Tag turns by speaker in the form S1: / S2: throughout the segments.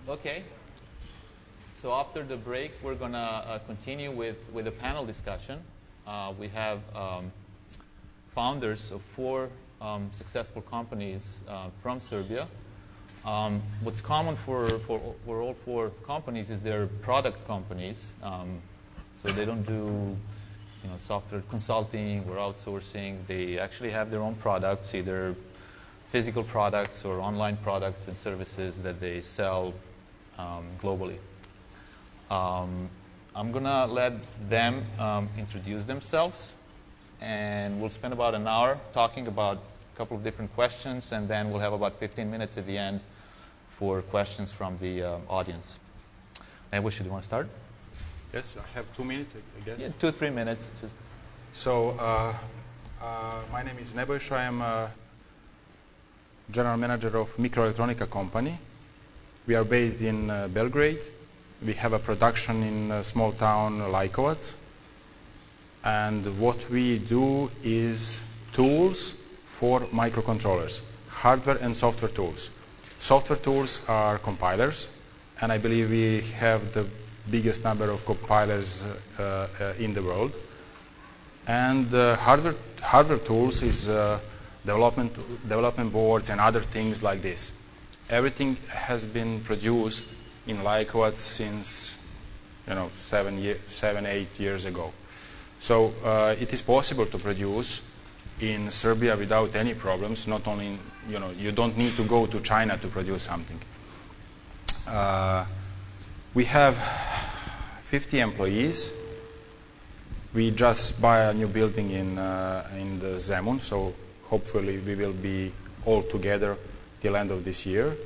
S1: Okay. So after the break, we're going to continue with a panel discussion. We have founders of 4 successful companies from Serbia. What's common for all 4 companies is they're product companies. So they don't do software consulting or outsourcing. They actually have their own products, either physical products or online products and services that they sell globally. I'm going to let them introduce themselves, and we'll spend about an hour talking about a couple of different questions, and then we'll have about 15 minutes at the end for questions from the audience. Nebojsa, do you want to start?
S2: Yes, I have 2 minutes, I guess.
S1: Yeah, 2-3 minutes. Just.
S2: So, my name is Nebojsa. I am general manager of MikroElektronika company. We are based in Belgrade. We have a production in a small town, Lajkovac. And what we do is tools for microcontrollers, hardware and software tools. Software tools are compilers, and I believe we have the biggest number of compilers in the world. And hardware tools is development boards and other things like this. Everything has been produced in Lajkovac since 7-8 years ago. So it is possible to produce in Serbia without any problems. Not only you don't need to go to China to produce something. We have 50 employees. We just buy a new building in the Zemun, so hopefully we will be all together till end of this year.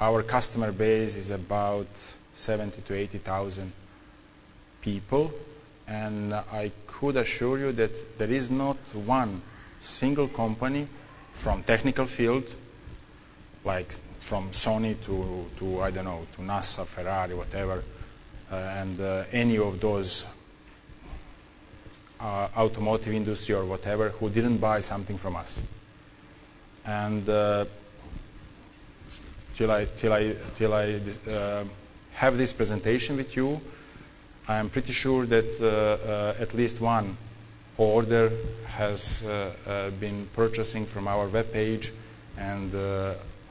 S2: Our customer base is about 70 to 80,000 people, and I could assure you that there is not one single company from technical field, like from Sony to I don't know, to NASA, Ferrari, whatever, and any of those automotive industry or whatever, who didn't buy something from us. And till I have this presentation with you, I'm pretty sure that at least one order has been purchasing from our web page, and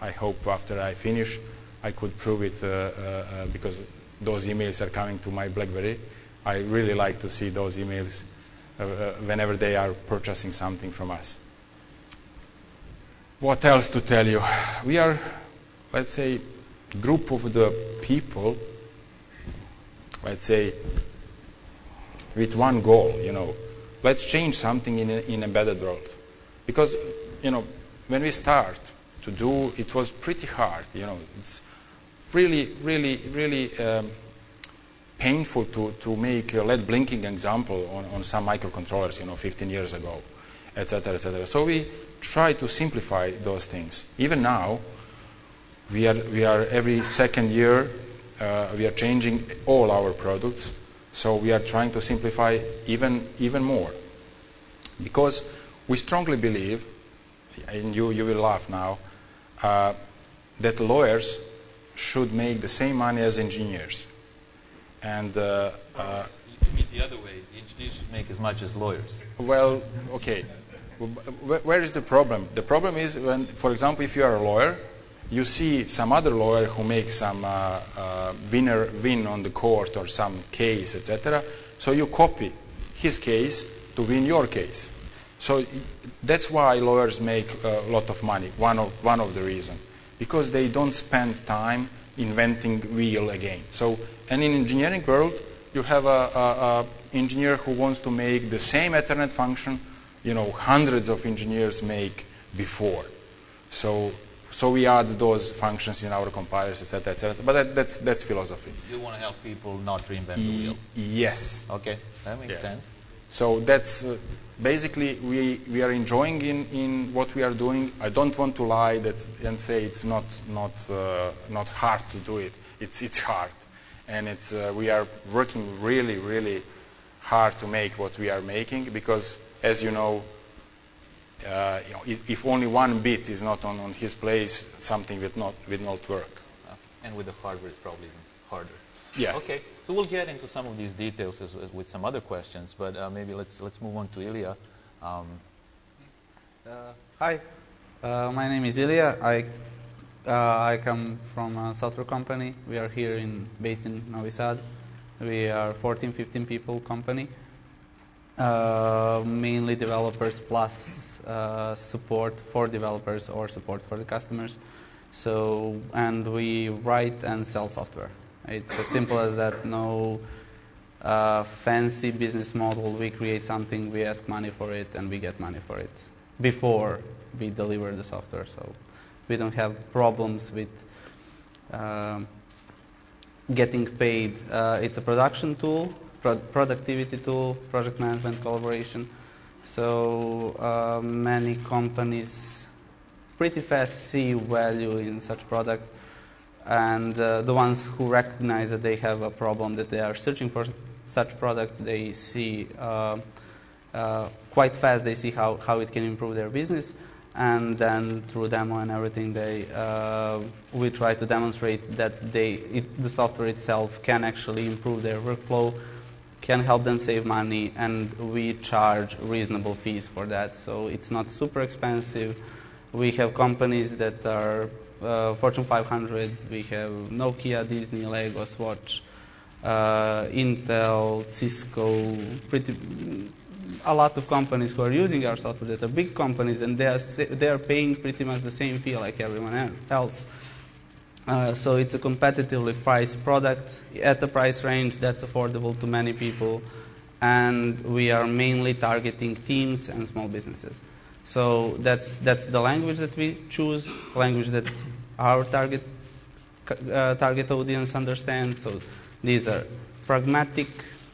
S2: I hope after I finish I could prove it because those emails are coming to my BlackBerry. I really like to see those emails whenever they are purchasing something from us. What else to tell you? We are, let's say, group of the people, let's say, with one goal, let's change something in an embedded world. Because, when we start to do, it was pretty hard, it's really painful to make a LED blinking example on some microcontrollers, 15 years ago, etc., etc. So we try to simplify those things. Even now, we are every second year, we are changing all our products. So we are trying to simplify even more. Because we strongly believe, and you will laugh now, that lawyers should make the same money as engineers. And
S1: you mean the other way, the engineers should make as much as lawyers.
S2: Well, okay. Where is the problem? The problem is when, for example, if you are a lawyer, you see some other lawyer who makes some win on the court or some case, etc. So you copy his case to win your case. So that's why lawyers make a lot of money. One of the reasons, because they don't spend time inventing wheel again. So, and in engineering world, you have a engineer who wants to make the same Ethernet function, hundreds of engineers make before. So we add those functions in our compilers, etc., etc. But that's philosophy.
S1: You want to help people not reinvent the wheel.
S2: Yes.
S1: Okay, that makes sense.
S2: So that's basically we are enjoying in what we are doing. I don't want to lie and say it's not hard to do it. It's hard, and we are working really hard to make what we are making, because as you know, if only one bit is not on his place, something will not work.
S1: And with the hardware, it's probably even harder.
S2: Yeah.
S1: Okay, so we'll get into some of these details with some other questions, but maybe let's move on to Ilija.
S3: Hi, my name is Ilija. I come from a software company. We are here based in Novi Sad. We are 14, 15 people company. Mainly developers plus support for developers or support for the customers. So, and we write and sell software. It's as simple as that. No fancy business model. We create something, we ask money for it, and we get money for it before we deliver the software. So we don't have problems with getting paid. It's a production tool, productivity tool, project management, collaboration. So many companies pretty fast see value in such product, and the ones who recognize that they have a problem, that they are searching for such product, they see quite fast, they see how it can improve their business, and then through demo and everything, we try to demonstrate that the software itself can actually improve their workflow, can help them save money, and we charge reasonable fees for that. So it's not super expensive. We have companies that are Fortune 500. We have Nokia, Disney, Lego, Swatch, Intel, Cisco, a lot of companies who are using our software that are big companies, and they are paying pretty much the same fee like everyone else. So it's a competitively priced product at the price range that's affordable to many people, and we are mainly targeting teams and small businesses. So that's the language that we choose, language that our target audience understands. So these are pragmatic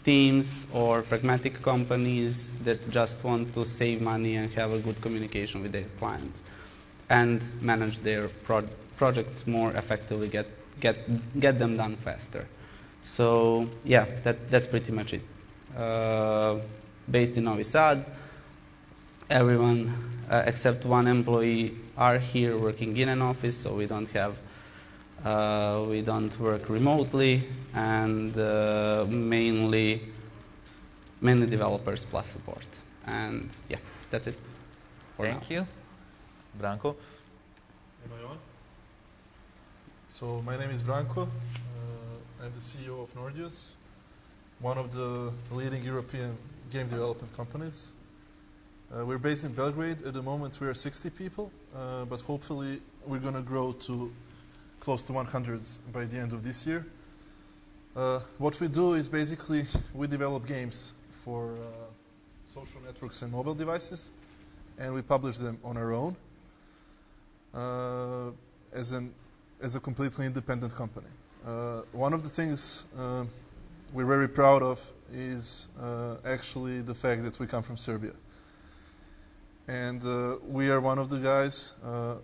S3: teams or pragmatic companies that just want to save money and have a good communication with their clients and manage their projects more effectively, get them done faster. So yeah, that's pretty much it. Based in Novi Sad. Everyone except one employee are here working in an office, so we don't work remotely, and mainly developers plus support. And yeah, that's it.
S1: Thank you, Branko.
S4: Am I on? So my name is Branko. I'm the CEO of Nordeus, one of the leading European game development companies. We're based in Belgrade. At the moment, we are 60 people, but hopefully we're going to grow to close to 100 by the end of this year. What we do is basically we develop games for social networks and mobile devices, and we publish them on our own as a completely independent company. One of the things we're very proud of is actually the fact that we come from Serbia. And we are one of the guys,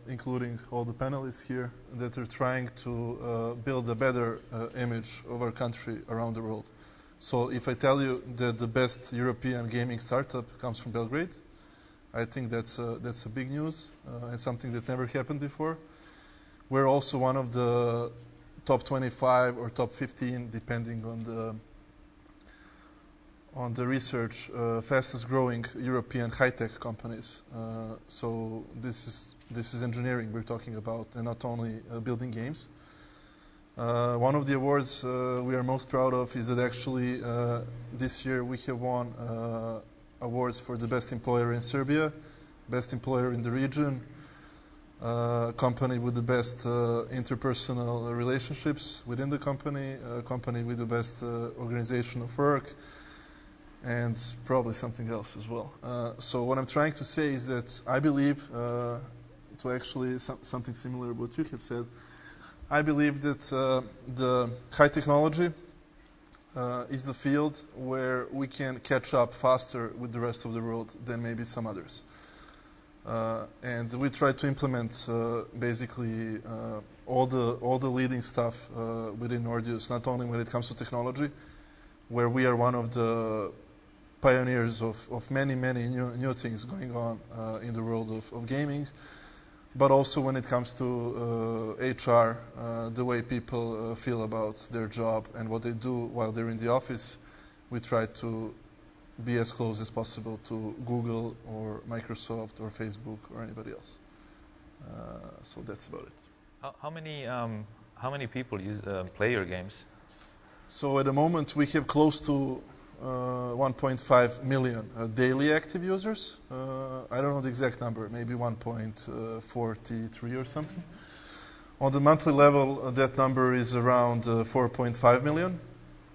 S4: including all the panelists here, that are trying to build a better image of our country around the world. So if I tell you that the best European gaming startup comes from Belgrade, I think that's a big news and something that never happened before. We're also one of the top 25 or top 15, depending on the research, fastest growing European high-tech companies. So this is engineering we're talking about, and not only building games. One of the awards we are most proud of is that actually this year we have won awards for the best employer in Serbia, best employer in the region, company with the best interpersonal relationships within the company, company with the best organization of work, and probably something else as well. So what I'm trying to say is that I believe, to actually something similar to what you have said, I believe that the high technology is the field where we can catch up faster with the rest of the world than maybe some others. And we try to implement basically all the leading stuff within Nordeus, not only when it comes to technology, where we are one of the pioneers of many new things going on in the world of gaming. But also when it comes to HR, the way people feel about their job and what they do while they're in the office, we try to be as close as possible to Google or Microsoft or Facebook or anybody else. So that's about it.
S5: How many people play your games?
S4: So at the moment we have close to 1.5 million daily active users. I don't know the exact number, maybe 1.43 or something. On the monthly level, that number is around 4.5 million.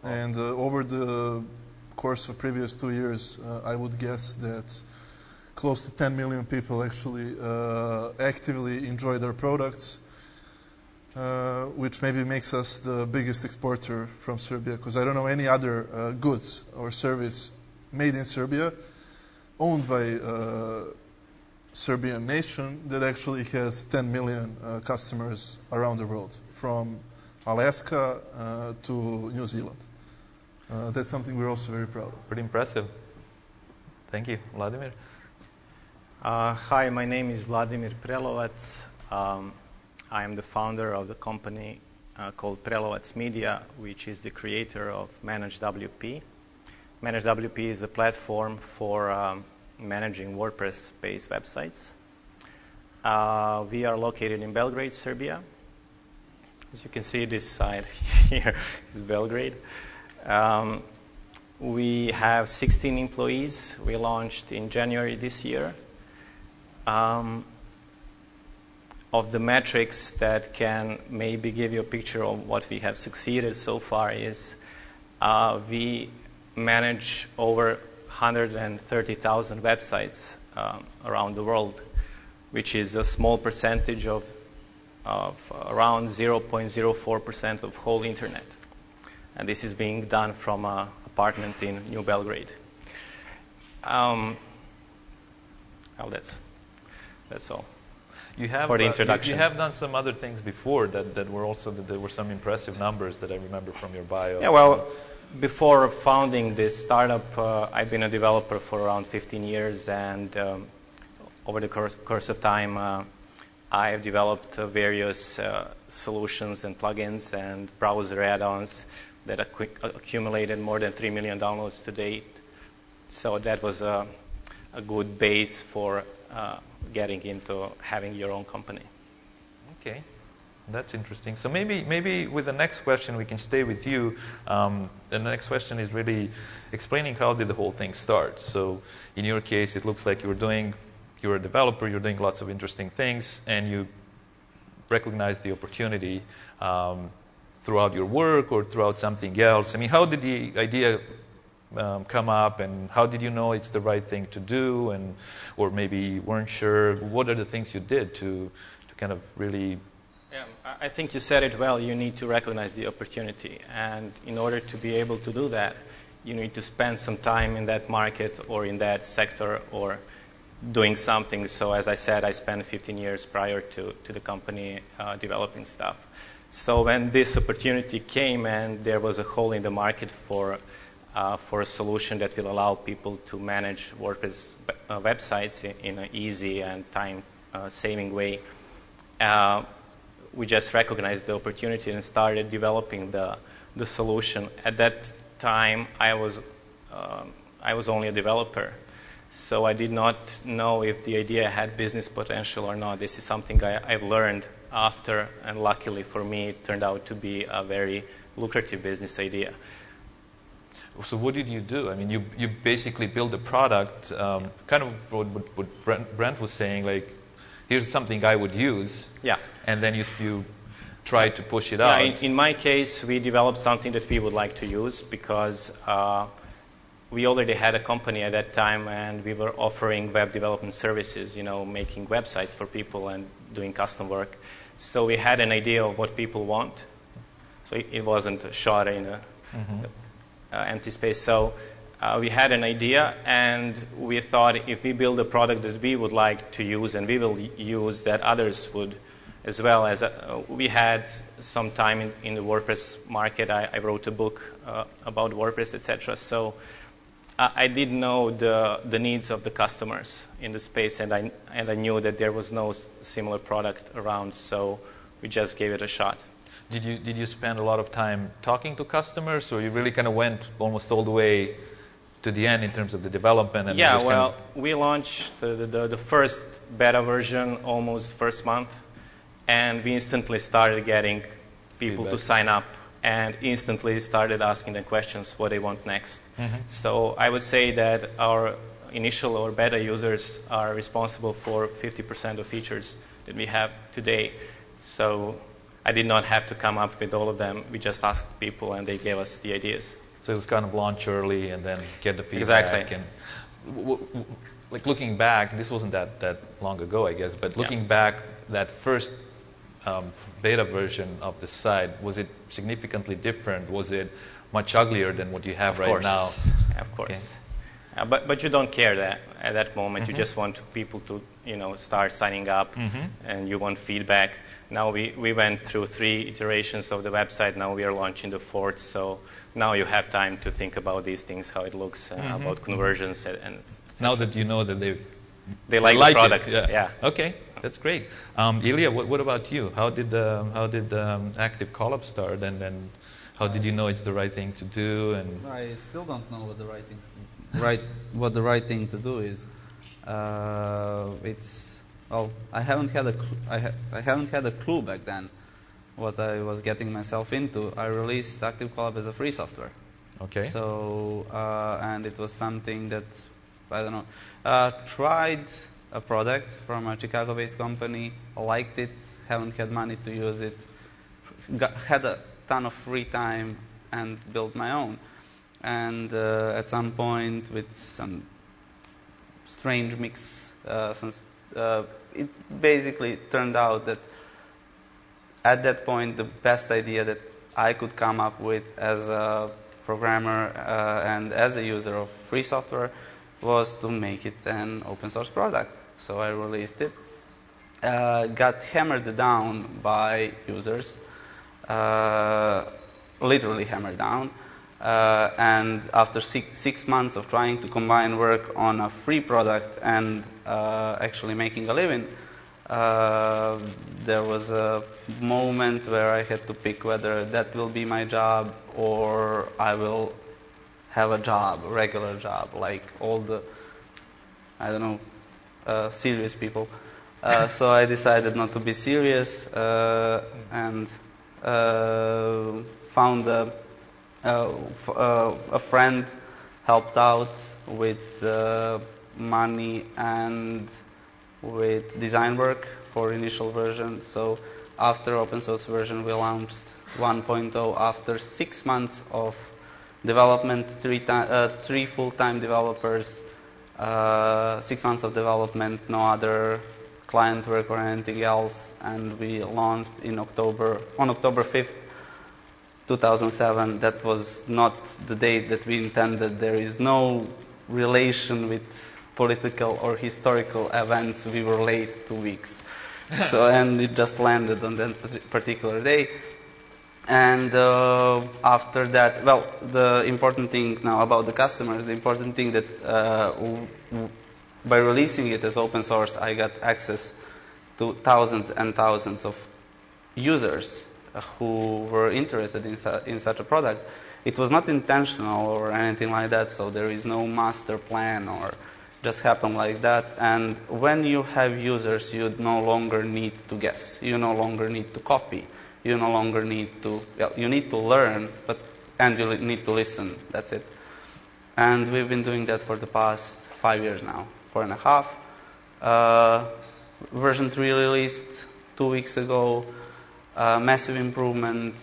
S4: And over the course of previous 2 years, I would guess that close to 10 million people actually actively enjoy their products, which maybe makes us the biggest exporter from Serbia, because I don't know any other goods or service made in Serbia, owned by Serbian nation, that actually has 10 million customers around the world, from Alaska to New Zealand. That's something we're also very proud of.
S5: Pretty impressive. Thank you. Vladimir?
S6: Hi, my name is Vladimir Prelovac. I am the founder of the company called Prelovac Media, which is the creator of ManageWP. ManageWP is a platform for managing WordPress-based websites. We are located in Belgrade, Serbia. As you can see, this side here is Belgrade. We have 16 employees. We launched in January this year. Of the metrics that can maybe give you a picture of what we have succeeded so far is we manage over 130,000 websites around the world, which is a small percentage of around 0.04% of whole internet. And this is being done from an apartment in New Belgrade. Well, that's all.
S5: You have,
S6: for the introduction.
S5: You have done some other things before that were also, that there were some impressive numbers that I remember from your bio.
S6: Yeah, well, before founding this startup, I've been a developer for around 15 years, and over the course of time, I've developed various solutions and plugins and browser add-ons that accumulated more than 3 million downloads to date. So that was a good base for getting into having your own company.
S5: Okay, that's interesting. So maybe with the next question we can stay with you. The next question is really explaining how did the whole thing start. So in your case, it looks like you're a developer, you're doing lots of interesting things, and you recognize the opportunity throughout your work or throughout something else. I mean, how did the idea come up, and how did you know it's the right thing to do, and or maybe you weren't sure? What are the things you did to kind of really?
S6: Yeah, I think you said it well. You need to recognize the opportunity, and in order to be able to do that, you need to spend some time in that market or in that sector or doing something. So as I said, I spent 15 years prior to the company developing stuff. So when this opportunity came and there was a hole in the market for a solution that will allow people to manage WordPress websites in an easy and time-saving way, we just recognized the opportunity and started developing the solution. At that time, I was only a developer, so I did not know if the idea had business potential or not. This is something I've learned after, and luckily for me, it turned out to be a very lucrative business idea.
S5: So what did you do? I mean, you basically built a product, kind of what Brent was saying, like, here's something I would use.
S6: Yeah.
S5: And then you tried to push it out.
S6: In my case, we developed something that we would like to use because we already had a company at that time, and we were offering web development services, making websites for people and doing custom work. So we had an idea of what people want. So it wasn't a shot in a empty space. So we had an idea, and we thought if we build a product that we would like to use and we will use, that others would as well. As we had some time in the WordPress market. I wrote a book about WordPress, etc. So I did know the needs of the customers in the space, and I knew that there was no similar product around, so we just gave it a shot.
S5: Did you spend a lot of time talking to customers, or you really kind of went almost all the way to the end in terms of the development? And
S6: Yeah, well, we launched the first beta version almost first month, and we instantly started getting people to sign up, and instantly started asking them questions what they want next. So I would say that our initial or beta users are responsible for 50% of features that we have today. So I did not have to come up with all of them. We just asked people, and they gave us the ideas.
S5: So it was kind of launch early and then get the feedback.
S6: Exactly.
S5: And like looking back, this wasn't that long ago, I guess, but looking back, that first beta version of the site, was it significantly different? Was it much uglier than what you have right now?
S6: Of course. Okay. But you don't care that at that moment. You just want people to start signing up, and you want feedback. Now we went through 3 iterations of the website. Now we are launching the 4th. So now you have time to think about these things, how it looks, about conversions, and
S5: now that you know that
S6: they like the product.
S5: It,
S6: yeah.
S5: Okay, that's great. Ilija, what about you? How did Active Call-Up start, and then how did you know it's the right thing to do? And
S3: I still don't know what the what the right thing to do is. I haven't had a clue back then what I was getting myself into. I released Active Call-Up as a free software.
S5: Okay.
S3: So and it was something that I don't know. Tried a product from a Chicago-based company, liked it, haven't had money to use it, had a ton of free time, and built my own. And at some point, with some strange mix, it basically turned out that at that point, the best idea that I could come up with as a programmer and as a user of free software was to make it an open source product. So I released it. Got hammered down by users, literally hammered down. And after 6 months of trying to combine work on a free product and actually making a living, there was a moment where I had to pick whether that will be my job or I will have a job, a regular job, like all the, serious people. So I decided not to be serious and found a friend helped out with money and with design work for initial version. So after open source version, we launched 1.0 after 6 months of development, 3 full-time developers, 6 months of development, no other client work or anything else, and we launched on October 5th, 2007. That was not the date that we intended. There is no relation with political or historical events. We were late 2 weeks. And it just landed on that particular day. And after that, the important thing now about the customers, the important thing that by releasing it as open source, I got access to thousands and thousands of users who were interested in such a product. It was not intentional or anything like that, so there is no master plan or just happened like that. And when you have users, you no longer need to guess. You no longer need to copy. You no longer need to, you need to learn, and you need to listen. That's it. And we've been doing that for the past 5 years now, 4.5. Version 3 released 2 weeks ago. Massive improvement.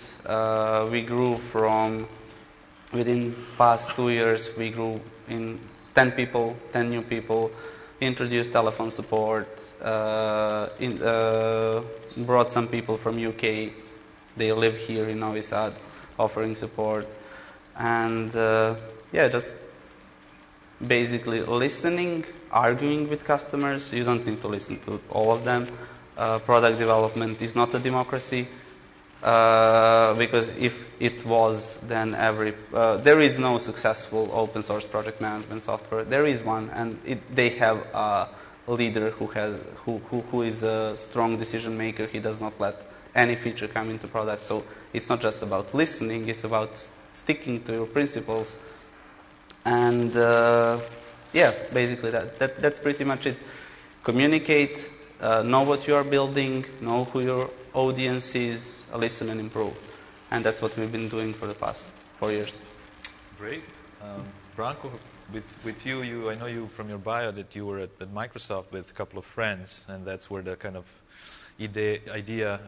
S3: We grew from, within past 2 years, we grew in 10 people, 10 new people, introduced telephone support, brought some people from UK. They live here in Novi Sad, offering support. And just basically listening, arguing with customers. You don't need to listen to all of them. Product development is not a democracy. Because if it was, then there is no successful open source project management software. There is one, and they have a leader who is a strong decision maker. He does not let any feature come into product. So it's not just about listening, it's about sticking to your principles. And yeah, basically that's pretty much it. Communicate, know what you are building, know who your audience is, listen and improve. And that's what we've been doing for the past 4 years.
S5: Great. Branko, with you, I know you from your bio that you were at Microsoft with a couple of friends, and that's where the kind of idea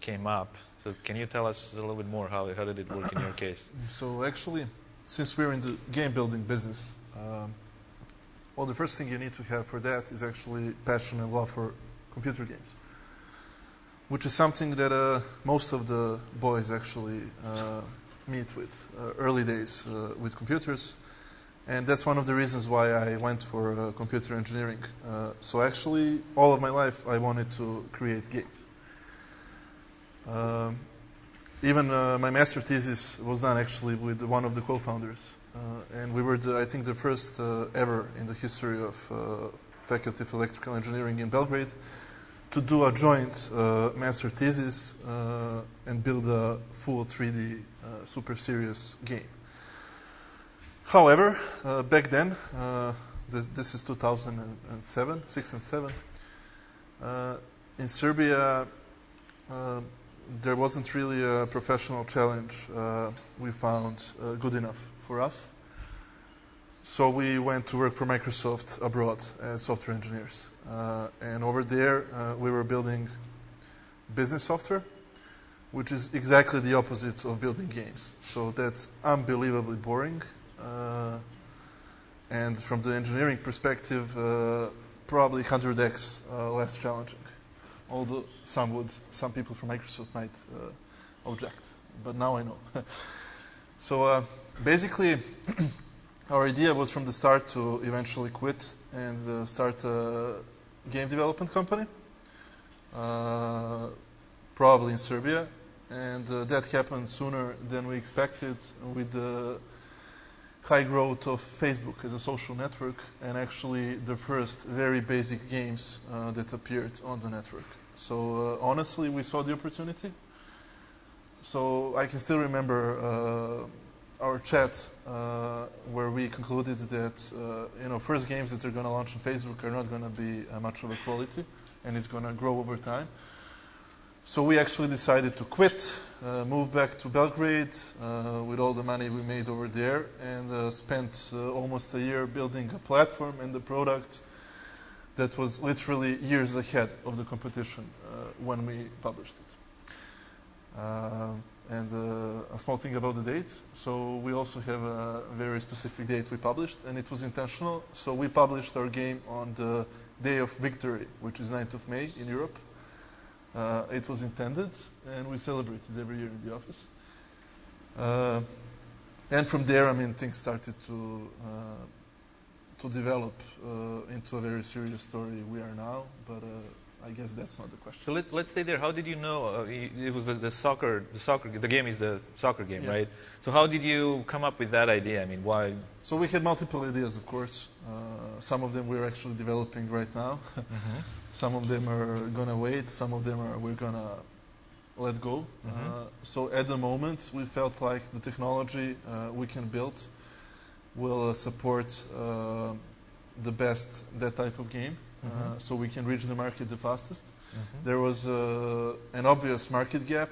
S5: came up. So can you tell us a little bit more how did it work in your case?
S4: So actually, since we're in the game building business, well, the first thing you need to have for that is actually passion and love for computer games, which is something that most of the boys actually meet with early days with computers. And that's one of the reasons why I went for computer engineering. So actually, all of my life, I wanted to create games. Even my master thesis was done actually with one of the co-founders. And we were, I think, the first ever in the history of Faculty of Electrical Engineering in Belgrade to do a joint master thesis and build a full 3D super serious game. However, back then, this is 2007, 6 and 7, in Serbia, there wasn't really a professional challenge we found good enough for us. So we went to work for Microsoft abroad as software engineers. And over there, we were building business software, which is exactly the opposite of building games. So that's unbelievably boring. And from the engineering perspective, probably 100x less challenging. Although some people from Microsoft might object, but now I know. So basically, our idea was from the start to eventually quit and start a game development company, probably in Serbia, and that happened sooner than we expected with the high growth of Facebook as a social network, and actually the first very basic games that appeared on the network. So honestly, we saw the opportunity. So I can still remember our chat where we concluded that first games that are going to launch on Facebook are not going to be much of a quality, and it's going to grow over time. So we actually decided to quit, move back to Belgrade with all the money we made over there, and spent almost a year building a platform and the product that was literally years ahead of the competition when we published it. And a small thing about the dates. So we also have a very specific date we published, and it was intentional. So we published our game on the day of victory, which is 9th of May in Europe. It was intended, and we celebrate it every year in the office. And from there, things started to develop into a very serious story we are now. But I guess that's not the question.
S5: So let's stay there. How did you know it was the soccer? The game is the soccer game, yeah. Right? So how did you come up with that idea? Why?
S4: So we had multiple ideas, of course. Some of them we're actually developing right now. Mm-hmm. Some of them are going to wait. Some of them we're going to let go. Mm-hmm. So at the moment, we felt like the technology we can build will support the best that type of game. Mm-hmm. So we can reach the market the fastest. Mm-hmm. There was an obvious market gap,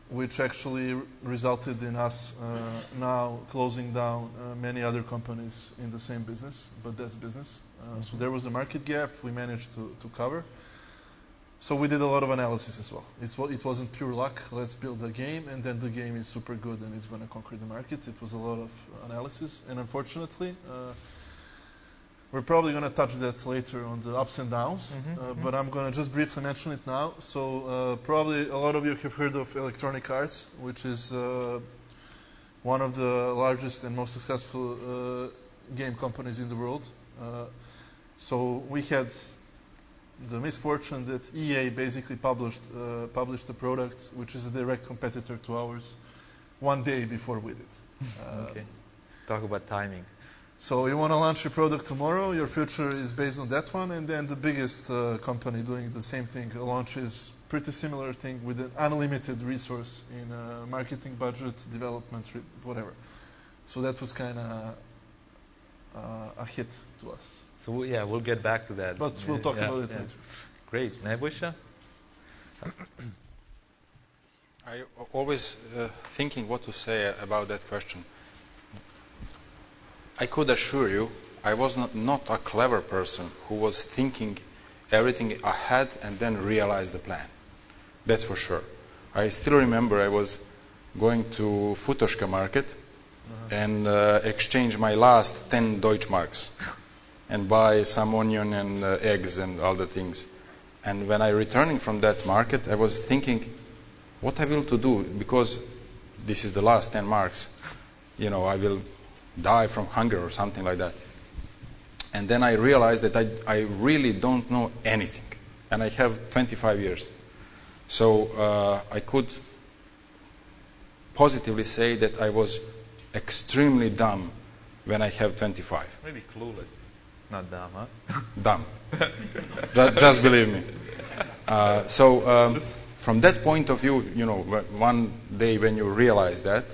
S4: which actually resulted in us now closing down many other companies in the same business, but that's business. Mm-hmm. So there was a market gap we managed to cover. So we did a lot of analysis as well. It wasn't pure luck, let's build a game, and then the game is super good and it's going to conquer the market. It was a lot of analysis, and unfortunately, we're probably going to touch that later on the ups and downs, but I'm going to just briefly mention it now. So probably a lot of you have heard of Electronic Arts, which is one of the largest and most successful game companies in the world. So we had the misfortune that EA basically published a product which is a direct competitor to ours 1 day before we did.
S5: Okay. Talk about timing.
S4: So you want to launch your product tomorrow, your future is based on that one, and then the biggest company doing the same thing launches pretty similar thing with an unlimited resource in marketing budget, development, whatever. So that was kind of a hit to us.
S5: So yeah, we'll get back to that.
S4: But we'll talk about it later.
S5: Great. Nebojsa?
S2: I always thinking what to say about that question. I could assure you, I was not a clever person who was thinking everything ahead and then realize the plan. That's for sure. I still remember I was going to Futoška market and exchange my last 10 Deutschmarks and buy some onion and eggs and other things. And when I returning from that market, I was thinking, what I will to do, because this is the last 10 marks, you know, I will die from hunger or something like that. And then I realized that I really don't know anything. And I have 25 years. So I could positively say that I was extremely dumb when I have 25.
S5: Maybe clueless. Not dumb, huh?
S2: Dumb. Just believe me. So from that point of view, you know, one day when you realize that,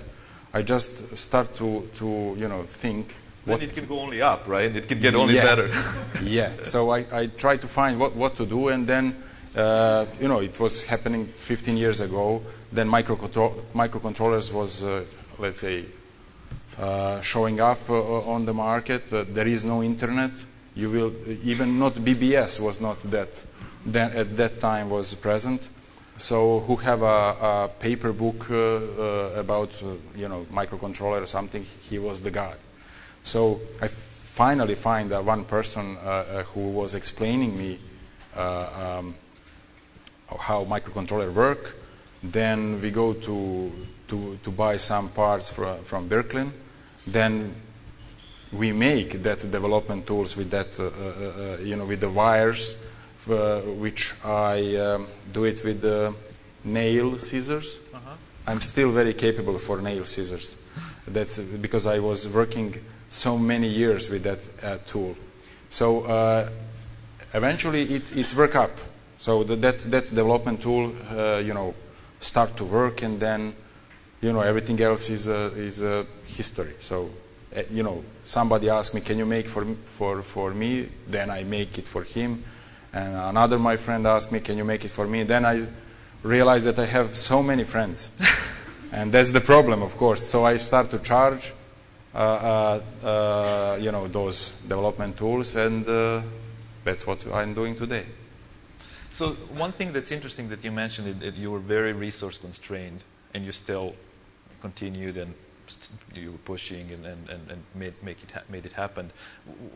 S2: I just start to you know, think.
S5: Then it can go only up, right? It can get only better.
S2: Yeah. So I try to find what to do, and then you know, it was happening 15 years ago. Then microcontrollers was let's say showing up on the market. There is no internet. You will even not BBS was not that then at that time was present. So who have a paper book about you know, microcontroller or something, he was the god. So I finally find one person who was explaining me how microcontroller work. Then we go to buy some parts from Berkeley. Then we make that development tools with that you know, with the wires, which I do it with nail scissors. I'm still very capable for nail scissors. That's because I was working so many years with that tool. So eventually it's work up. So that development tool you know, start to work, and then you know, everything else is history. So you know, somebody asked me, can you make for me? Then I make it for him. And another my friend asked me, can you make it for me? Then I realized that I have so many friends. And that's the problem, of course. So I start to charge you know, those development tools, and that's what I'm doing today.
S5: So one thing that's interesting that you mentioned is that you were very resource constrained, and you still continued and you were pushing and made it happen.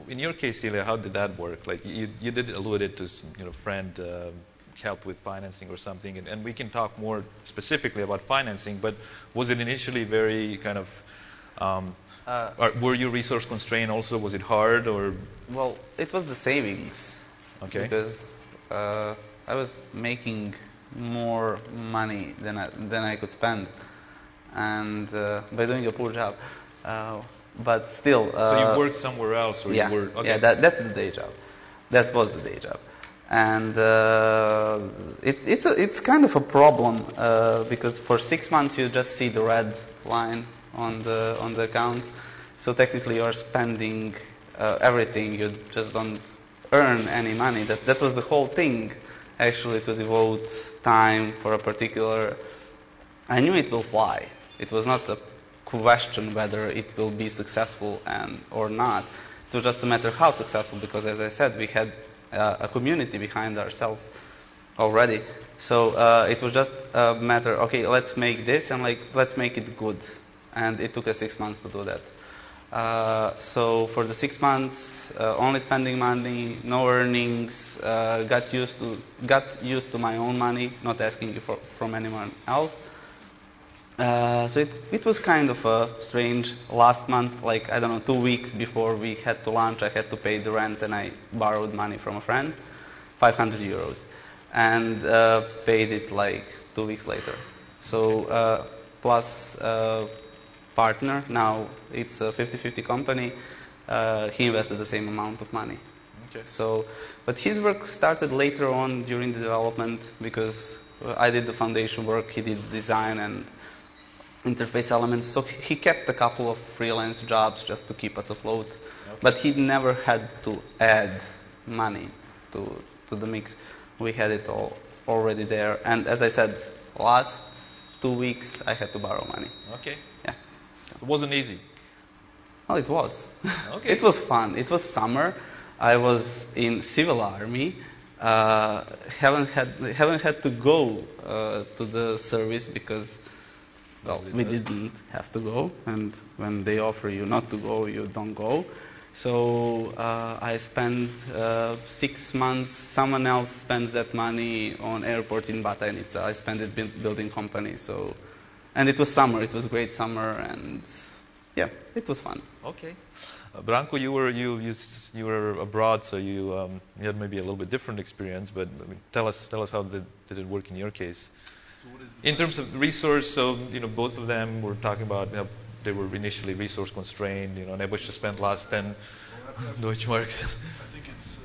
S5: In your case, Ilija, how did that work? Like you did allude it to, you know, friend help with financing or something, and we can talk more specifically about financing. But was it initially very kind of or were you resource constrained also? Was it hard, or?
S3: Well, it was the savings.
S5: Okay.
S3: Because I was making more money than I could spend, and by doing a poor job. But still.
S5: So you worked somewhere else, or
S3: yeah,
S5: you were? Okay.
S3: Yeah, that's the day job. That was the day job, and it's kind of a problem because for 6 months you just see the red line on the account. So technically you are spending everything. You just don't earn any money. That was the whole thing, actually, to devote time for a particular. I knew it will fly. It was not a question whether it will be successful or not. It was just a matter of how successful, because as I said, we had a community behind ourselves already. So it was just a matter, okay, let's make this and let's make it good. And it took us 6 months to do that. So for the 6 months, only spending money, no earnings, got used to my own money, not asking from anyone else. So it was kind of strange. Last month, like, I don't know, 2 weeks before we had to launch, I had to pay the rent, and I borrowed money from a friend. 500 euros, and paid it like 2 weeks later. So plus partner, now it's a 50-50 company. He invested the same amount of money.
S5: Okay.
S3: So, but his work started later on during the development, because I did the foundation work, he did design and interface elements. So he kept a couple of freelance jobs just to keep us afloat.
S5: Okay.
S3: But he never had to add money to the mix. We had it all already there. And as I said, last 2 weeks I had to borrow money.
S5: Okay.
S3: Yeah.
S5: It wasn't easy.
S3: Well, it was.
S5: Okay.
S3: It was fun. It was summer. I was in civil army. Haven't had to go to the service because, well, we didn't have to go. And when they offer you not to go, you don't go. So I spent 6 months. Someone else spends that money on airport in Batajnica. I spent it building company. So, and it was summer. It was great summer, and yeah, it was fun.
S5: Okay. Branko, you were abroad, so you had maybe a little bit different experience. But I mean, tell us how did it work in your case?
S4: So what is
S5: In terms of resource, so both of them were talking about they were initially resource constrained. Nebojsa spent last 10 Deutschmarks.
S4: I think it's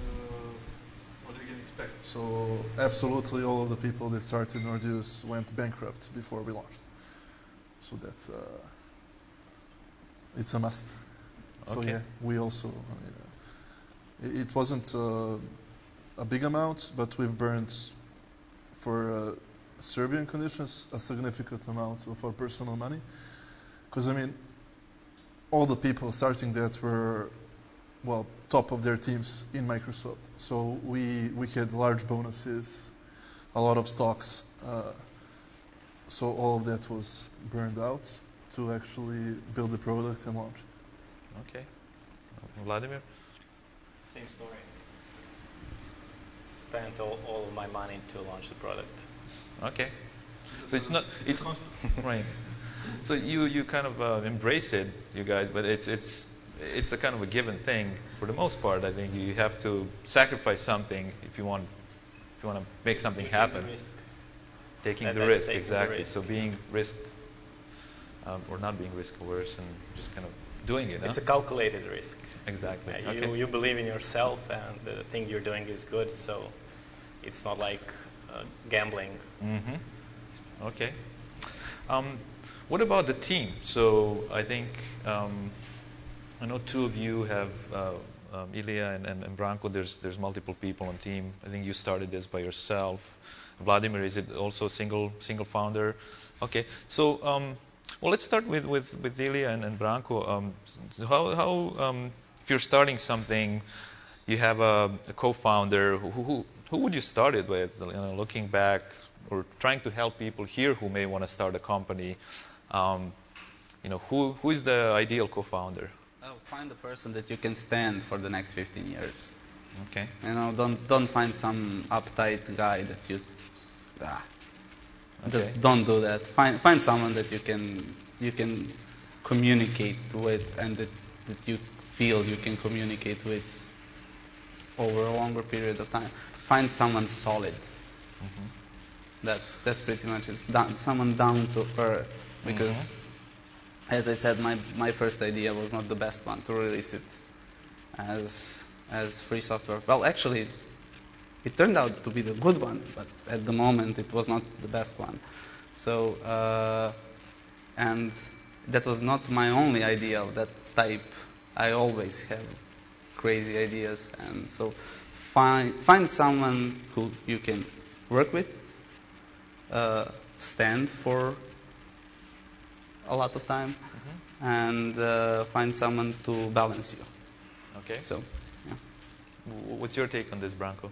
S4: what you can expect. So absolutely all of the people that started Nordeus went bankrupt before we launched. So that's it's a must. So
S5: Okay.
S4: yeah, we also it wasn't a big amount, but we've burned for Serbian conditions a significant amount of our personal money. Because I mean, all the people starting that were, well, top of their teams in Microsoft. So we had large bonuses, a lot of stocks. So all of that was burned out to actually build the product and launch it.
S5: Okay. Vladimir?
S6: Same story. Spent all of my money to launch the product.
S5: Okay. So it's right. So you kind of embrace it, you guys, but it's a kind of a given thing for the most part. I think you have to sacrifice something if you want to make something happen. Taking the risk, exactly. So being risk or not being risk averse and just kind of doing it.
S6: It's a calculated risk.
S5: Exactly.
S6: You believe in yourself, and the thing you're doing is good. So it's not like gambling.
S5: Mm-hmm. Okay. What about the team? So I think I know two of you have Ilija and Branko. There's multiple people on team. I think you started this by yourself. Vladimir, is it also single founder? Okay. So well, let's start with Ilija and Branko. So how if you're starting something, you have a co-founder. Who would you start it with? Looking back or trying to help people here who may want to start a company. Who is the ideal co-founder?
S3: Find a person that you can stand for the next 15 years.
S5: Okay.
S3: Don't find some uptight guy that you.
S5: Okay.
S3: Just don't do that. Find someone that you can communicate with, and that you feel you can communicate with over a longer period of time. Find someone solid.
S5: Mm-hmm.
S3: That's pretty much it. Someone down to earth, because, as I said, my first idea was not the best one to release it as free software. Well, actually, it turned out to be the good one, but at the moment it was not the best one. So, and that was not my only idea of that type. I always have crazy ideas, and so find someone who you can work with, stand for a lot of time, and find someone to balance you.
S5: Okay.
S3: So, yeah.
S5: What's your take on this, Branko?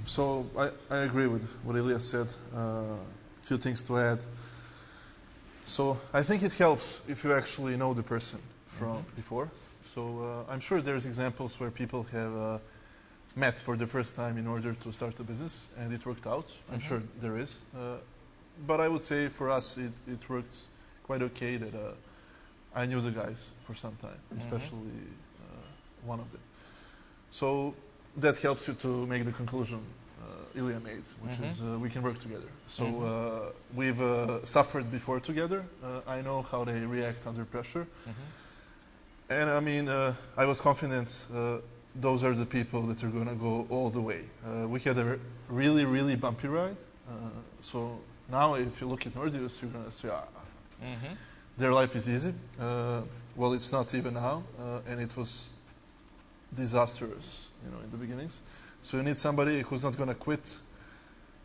S4: So I agree with what Ilija said. A few things to add. So I think it helps if you actually know the person from before. So I'm sure there's examples where people have met for the first time in order to start a business, and it worked out. I'm sure there is. But I would say for us it worked quite okay that I knew the guys for some time, especially one of them. So that helps you to make the conclusion Ilija made, which is we can work together. So we've suffered before together. I know how they react under pressure. And I mean, I was confident those are the people that are going to go all the way. We had a really, really bumpy ride. So now if you look at Nordeus, you're going to say, their life is easy. Well, it's not even now. And it was disastrous, in the beginnings. So you need somebody who's not going to quit,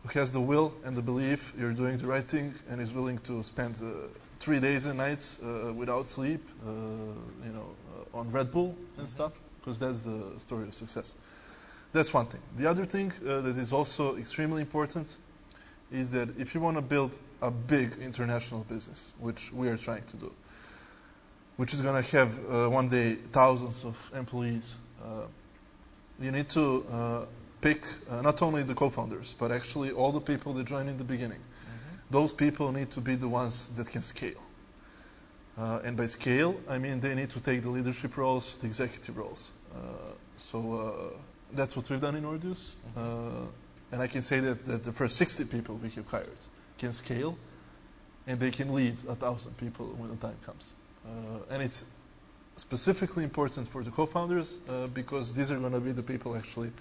S4: who has the will and the belief you're doing the right thing and is willing to spend 3 days and nights without sleep, on Red Bull and stuff, because that's the story of success. That's one thing. The other thing that is also extremely important is that if you want to build a big international business, which we are trying to do, which is going to have one day thousands of employees, you need to pick not only the co-founders, but actually all the people that join in the beginning. Those people need to be the ones that can scale. And by scale, I mean they need to take the leadership roles, the executive roles. So that's what we've done in Nordeus. And I can say that the first 60 people we have hired can scale, and they can lead 1,000 people when the time comes. And it's specifically important for the co-founders because these are going to be the people actually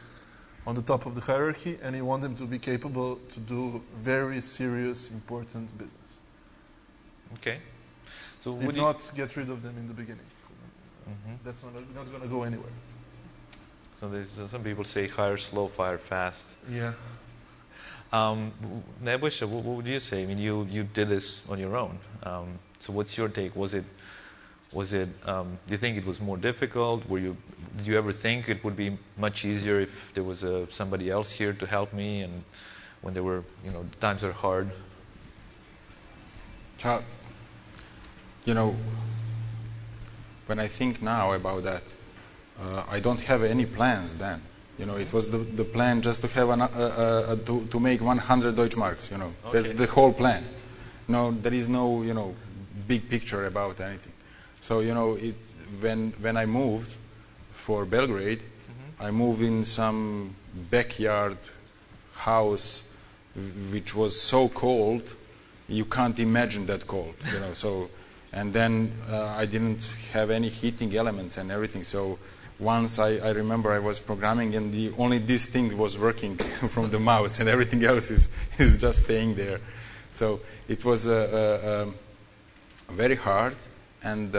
S4: on the top of the hierarchy, and you want them to be capable to do very serious, important business.
S5: Okay. So
S4: if not, get rid of them in the beginning. That's not going to go anywhere.
S5: So there's some people say hire slow, fire fast.
S4: Yeah.
S5: Nebojsa, what would you say? I mean, you did this on your own. So what's your take? Do you think it was more difficult? Did you ever think it would be much easier if there was somebody else here to help me, and when there were, times are hard?
S2: When I think now about that, I don't have any plans then. It was the plan just to have to make 100 Deutschmarks. Okay. That's the whole plan. No, there is no big picture about anything. So when I moved for Belgrade, I moved in some backyard house which was so cold you can't imagine that cold. So, and then I didn't have any heating elements and everything. So once I remember I was programming and only this thing was working from the mouse and everything else is just staying there. So it was very hard. And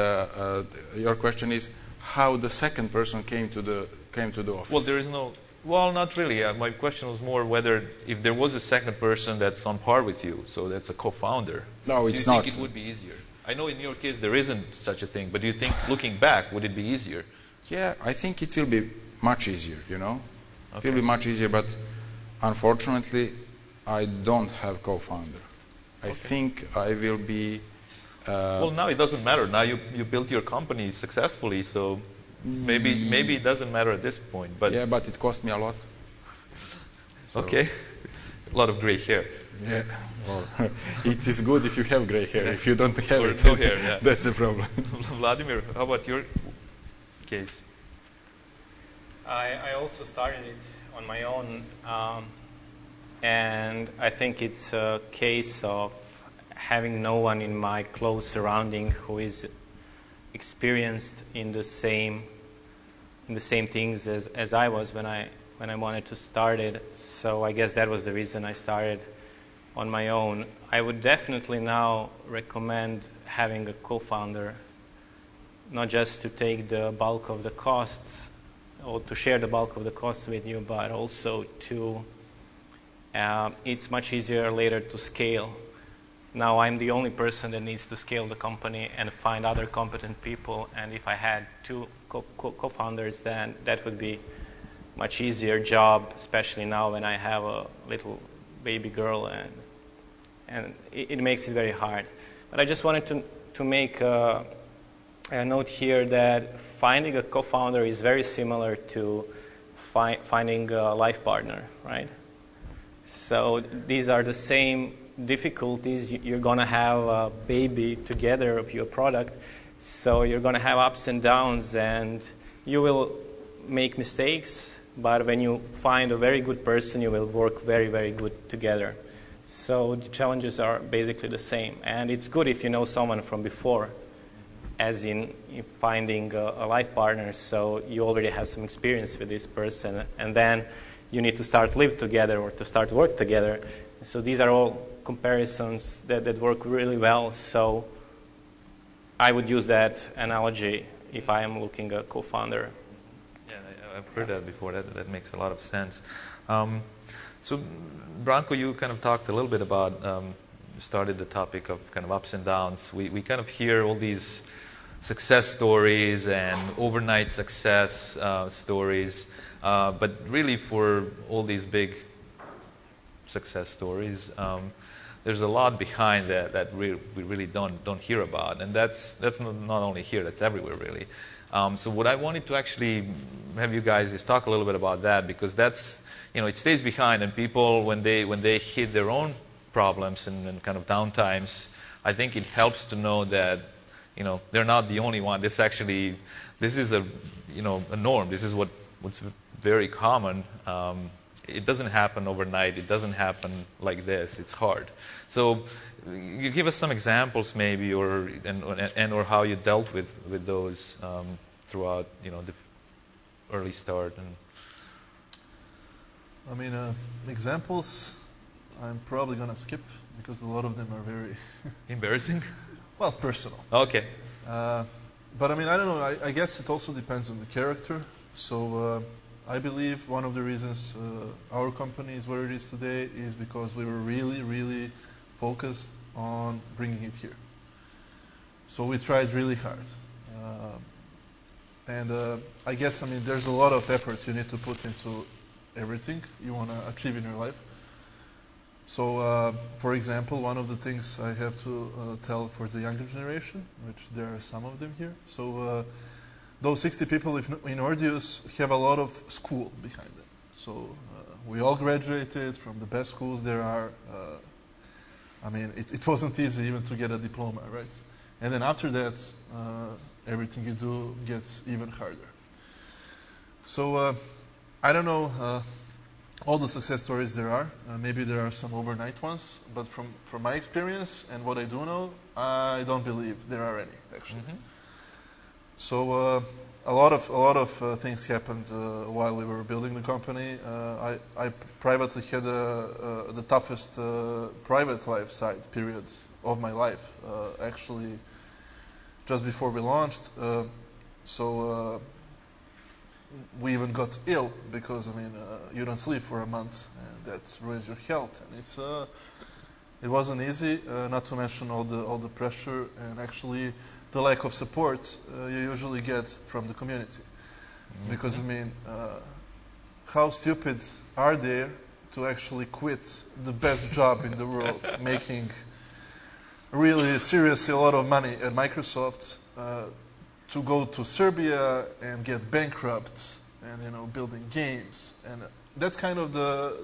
S2: your question is how the second person came to the office.
S5: Well, there is no. Well, not really. My question was more whether if there was a second person that's on par with you, so that's a co-founder.
S2: No, it's not.
S5: Do you think it would be easier? I know in your case there isn't such a thing, but do you think looking back would it be easier?
S2: Yeah, I think it will be much easier. It will be much easier, but unfortunately, I don't have co-founder. I think I will be.
S5: Well, now it doesn't matter. Now you built your company successfully, so maybe it doesn't matter at this point. But
S2: yeah, but it cost me a lot.
S5: So. Okay, a lot of gray hair.
S2: Yeah, well, it is good if you have gray hair. If you don't have it,
S5: no hair, yeah.
S2: That's a problem.
S5: Vladimir, how about your case?
S6: I also started it on my own, and I think it's a case of having no one in my close surrounding who is experienced in the same things as I was when I wanted to start it. So I guess that was the reason I started on my own. I would definitely now recommend having a co-founder, not just to take the bulk of the costs or to share the bulk of the costs with you, but also to it's much easier later to scale. Now I'm the only person that needs to scale the company and find other competent people, and if I had two co-founders, then that would be much easier job, especially now when I have a little baby girl, and it makes it very hard. But I just wanted to make a note here that finding a co-founder is very similar to finding a life partner, right? So these are the same difficulties. You're going to have a baby together of your product, so you're going to have ups and downs, and you will make mistakes, but when you find a very good person, you will work very, very good together. So the challenges are basically the same. And it's good if you know someone from before, as in finding a life partner, so you already have some experience with this person, and then you need to start live together or to start work together. So these are all comparisons that work really well. So I would use that analogy if I am looking at a co-founder.
S5: Yeah, I've heard that before. That makes a lot of sense. So Branko, you kind of talked a little bit about, started the topic of kind of ups and downs. We kind of hear all these success stories and overnight success stories, but really for all these big success stories, there's a lot behind that we really don't hear about, and that's not only here, that's everywhere really. So what I wanted to actually have you guys is talk a little bit about that, because that's, it stays behind, and people when they hit their own problems and kind of downtimes, I think it helps to know that they're not the only one. This is a norm. This is what's very common. It doesn't happen overnight. It doesn't happen like this. It's hard. So you give us some examples maybe, or how you dealt with those throughout the early start. And
S4: I mean, examples I'm probably going to skip because a lot of them are very
S5: embarrassing.
S4: Well, personal.
S5: Okay.
S4: But I mean, I don't know. I guess it also depends on the character. So I believe one of the reasons our company is where it is today is because we were really, really focused on bringing it here. So we tried really hard. And I guess, I mean, there's a lot of effort you need to put into everything you want to achieve in your life. So, for example, one of the things I have to tell for the younger generation, which there are some of them here. So, those 60 people in Nordeus have a lot of school behind them. So, we all graduated from the best schools there are. I mean, it wasn't easy even to get a diploma, right? And then after that, everything you do gets even harder. So, I don't know all the success stories there are. Maybe there are some overnight ones, but from my experience and what I do know, I don't believe there are any, actually. Mm-hmm. So a lot of things happened while we were building the company. I privately had the toughest private life side period of my life, actually, just before we launched. We even got ill because, I mean, you don't sleep for a month, and that ruins your health. And it wasn't easy, not to mention all the pressure and actually the lack of support you usually get from the community. Mm-hmm. Because, I mean, how stupid are they to actually quit the best job in the world, making really seriously a lot of money at Microsoft, to go to Serbia and get bankrupt and building games, and that's kind of the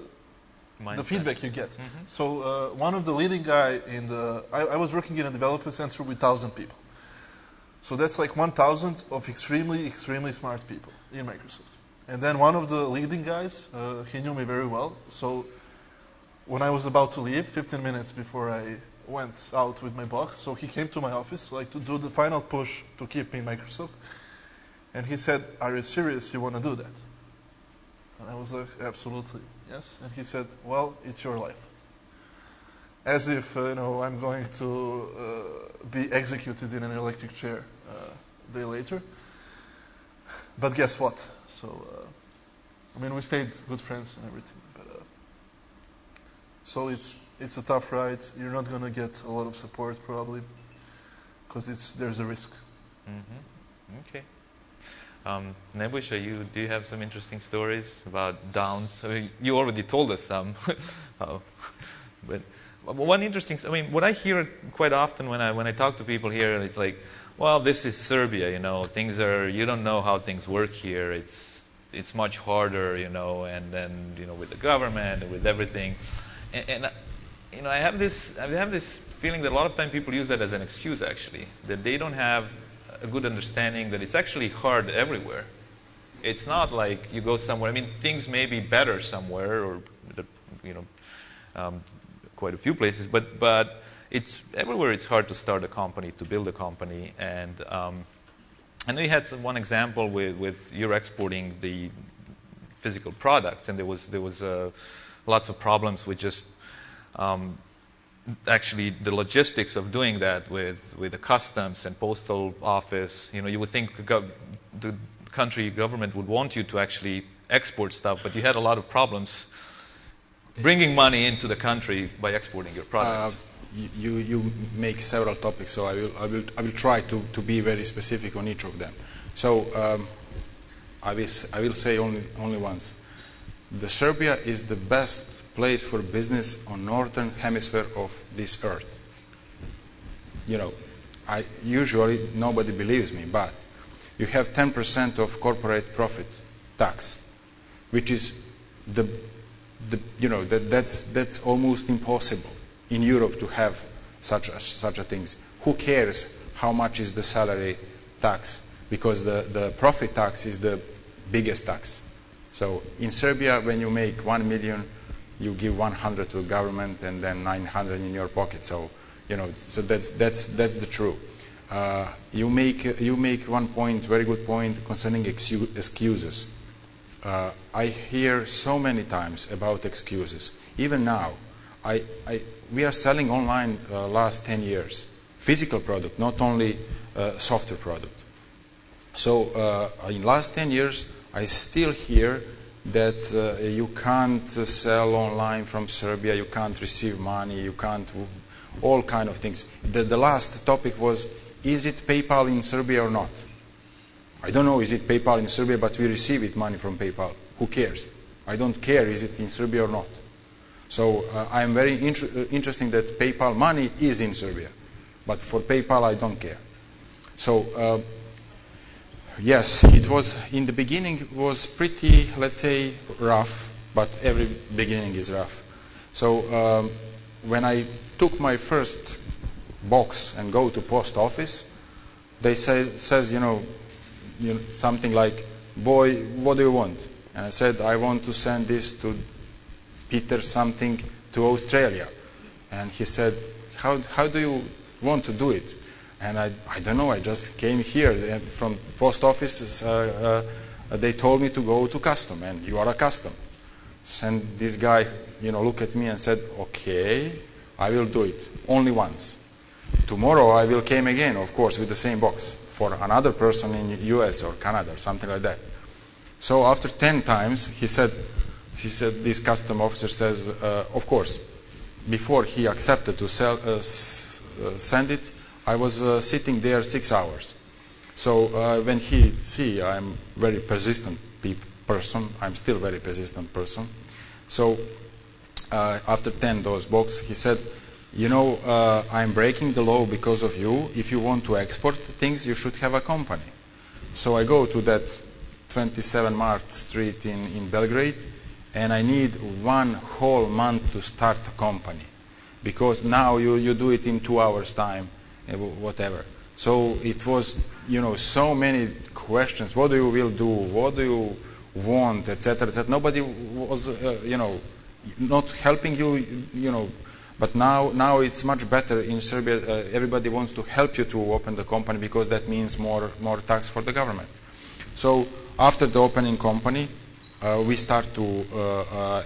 S4: feedback you get. Mm-hmm. So one of the leading guy I was working in a development center with 1,000 people. So that's like 1,000 of extremely, extremely smart people in Microsoft. And then one of the leading guys, he knew me very well. So when I was about to leave, 15 minutes before I went out with my boss, so he came to my office like to do the final push to keep me in Microsoft. And he said, "Are you serious? You want to do that?" And I was like, "Absolutely, yes." And he said, "Well, it's your life." As if I'm going to be executed in an electric chair a day later. But guess what? So, I mean, we stayed good friends and everything. But so it's a tough ride. You're not going to get a lot of support probably, because there's a risk.
S5: Mm-hmm. Okay. Nebojsa, do you have some interesting stories about downs? I mean, you already told us some, but one interesting. I mean, what I hear quite often when I talk to people here, it's like, well, this is Serbia. You don't know how things work here. It's much harder, and then with the government and with everything, and I have this feeling that a lot of time people use that as an excuse, actually, that they don't have a good understanding that it's actually hard everywhere. it's not like you go somewhere. I mean, things may be better somewhere, or quite a few places, but it's everywhere. It's hard to start a company, to build a company, and I know you had one example with you're exporting the physical products, and there was lots of problems with just actually the logistics of doing that with the customs and postal office. You would think the country government would want you to actually export stuff, but you had a lot of problems bringing money into the country by exporting your products.
S2: You make several topics, so I will try to be very specific on each of them. So I will say only once. The Serbia is the best place for business on northern hemisphere of this earth. Usually nobody believes me, but you have 10% of corporate profit tax, which is that's almost impossible in Europe to have such a things. Who cares how much is the salary tax? Because the profit tax is the biggest tax. So in Serbia, when you make 1 million, you give 100 to the government and then 900 in your pocket. So so that's the truth. You make one point, very good point concerning excuses. I hear so many times about excuses. Even now, we are selling online last 10 years, physical product, not only software product. So in last 10 years, I still hear that you can't sell online from Serbia, you can't receive money, you can't, all kind of things. The last topic was, is it PayPal in Serbia or not? I don't know, is it PayPal in Serbia, but we receive it money from PayPal. Who cares? I don't care, is it in Serbia or not? So I'm very interested that PayPal money is in Serbia, but for PayPal I don't care. So yes, it was in the beginning. It was pretty, let's say, rough, but every beginning is rough. So when I took my first box and go to post office, they says something like, "Boy, what do you want?" And I said, "I want to send this to Peter something to Australia." And he said, how do you want to do it? And I don't know, I just came here and from post office. They told me to go to custom, and you are a custom. And this guy, looked at me and said, "Okay, I will do it only once. Tomorrow I will come again, of course, with the same box for another person in US or Canada or something like that." So after 10 times, he said, this custom officer says, of course, before he accepted to send it, I was sitting there 6 hours. So when he see I'm very persistent person, I'm still very persistent person. So after 10 those boxes, he said, I'm breaking the law because of you. If you want to export things, you should have a company. So I go to that 27 Mart Street in Belgrade, and I need 1 whole month to start a company. Because now you do it in 2 hours time, whatever. So it was, so many questions. What do you will do? What do you want, etc., etc. Nobody was, not helping you, But now it's much better in Serbia. Everybody wants to help you to open the company because that means more tax for the government. So after the opening company, we start to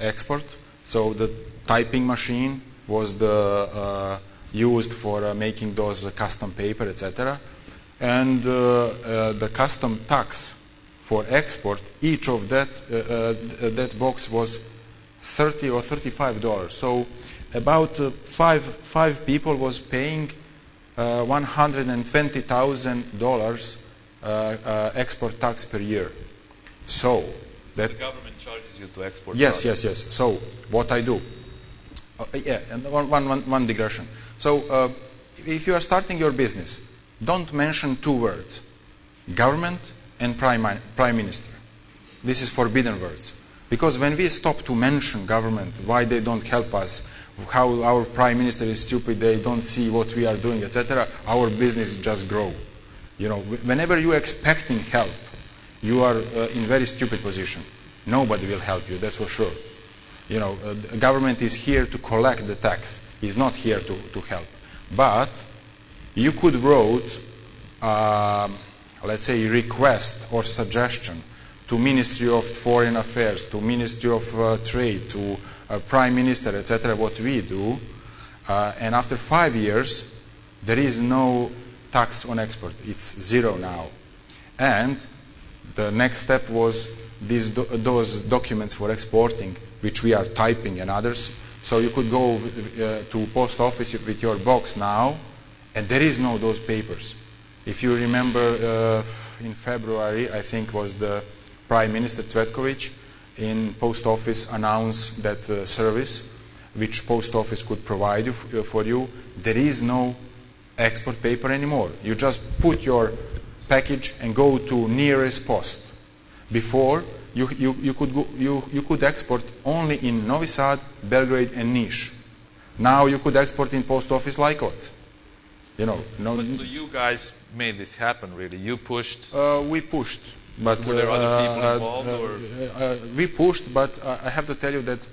S2: export. So the typing machine was used for making those custom paper, etc. And the custom tax for export, each of that box was $30 or $35. So about five people was paying $120,000 export tax per year. So that
S5: the government charges you to export.
S2: Yes. So what I do? And one digression. So if you are starting your business, don't mention 2 words: government and prime minister. This is forbidden words. Because when we stop to mention government, why they don't help us, how our prime minister is stupid, they don't see what we are doing, etc., our business just grow. Whenever you're expecting help you are in very stupid position. Nobody will help you, that's for sure. You know, the government is here to collect the tax. It's not here to help. But you could write, let's say, request or suggestion to Ministry of Foreign Affairs, to Ministry of Trade, to Prime Minister, etc., what we do, and after 5 years, there is no tax on export. It's zero now. And the next step was those documents for exporting, which we are typing and others. So you could go to post office with your box now, and there is no those papers. If you remember, in February, I think was the Prime Minister Cvetkovic in post office announced that service which post office could provide you for you. There is no export paper anymore. You just put your package and go to nearest post. Before you could export only in Novi Sad, Belgrade, and Niš. Now you could export in post office Lajkovac. You know,
S5: But so you guys made this happen, really. You pushed.
S2: We pushed, but
S5: were there other people involved, or?
S2: We pushed, but I have to tell you that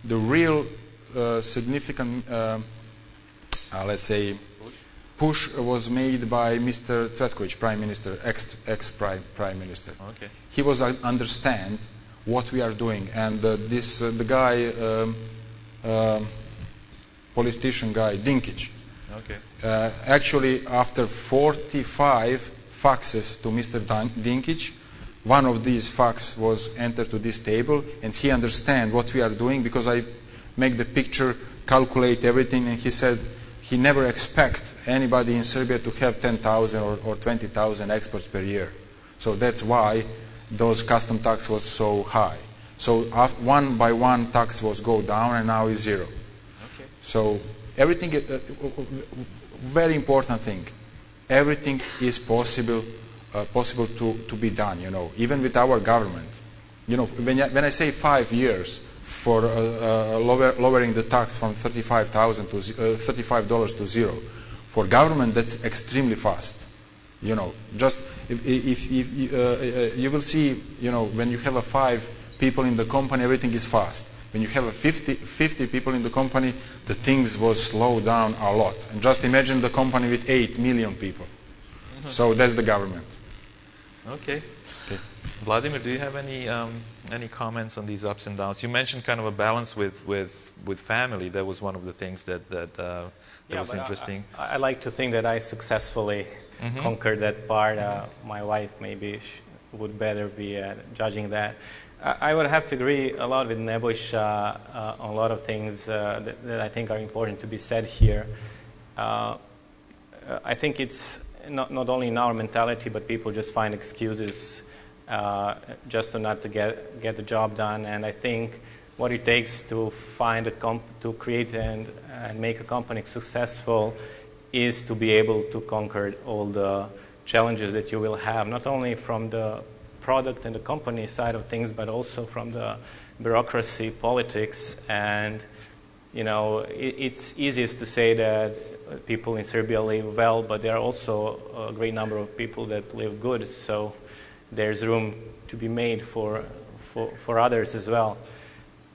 S2: the real significant, let's say, push was made by Mr. Cvetkovic, Prime Minister, ex-Prime Minister.
S5: Okay.
S2: He was understand what we are doing, and the guy, politician guy, Dinkic.
S5: Okay.
S2: Actually, after 45 faxes to Mr. Dinkic, one of these fax was entered to this table, and he understand what we are doing because I make the picture, calculate everything, and he said he never expect anybody in Serbia to have 10,000 or 20,000 exports per year. So that's why those custom tax was so high. So one by one tax was go down, and now is zero.
S5: Okay.
S2: So everything, very important thing, everything is possible to be done, you know, even with our government. You know, when I say 5 years for lowering the tax from $35,000 to $35 to zero, for government that's extremely fast. You know, just if you will see, you know, when you have 5 people in the company, everything is fast. When you have 50 people in the company, the things will slow down a lot. And just imagine the company with 8 million people. Mm-hmm. So that's the government.
S5: Okay. Vladimir, do you have any comments on these ups and downs? You mentioned kind of a balance with family. That was one of the things that was interesting.
S6: I like to think that I successfully conquered that part. My wife maybe would better be judging that. I would have to agree a lot with Nebojsa on a lot of things that I think are important to be said here. I think it's not only in our mentality, but people just find excuses just not to get the job done. And I think what it takes to find to create and make a company successful is to be able to conquer all the challenges that you will have, not only from the product and the company side of things, but also from the bureaucracy, politics, and you know, it's easiest to say that people in Serbia live well, but there are also a great number of people that live good. So there's room to be made for others as well.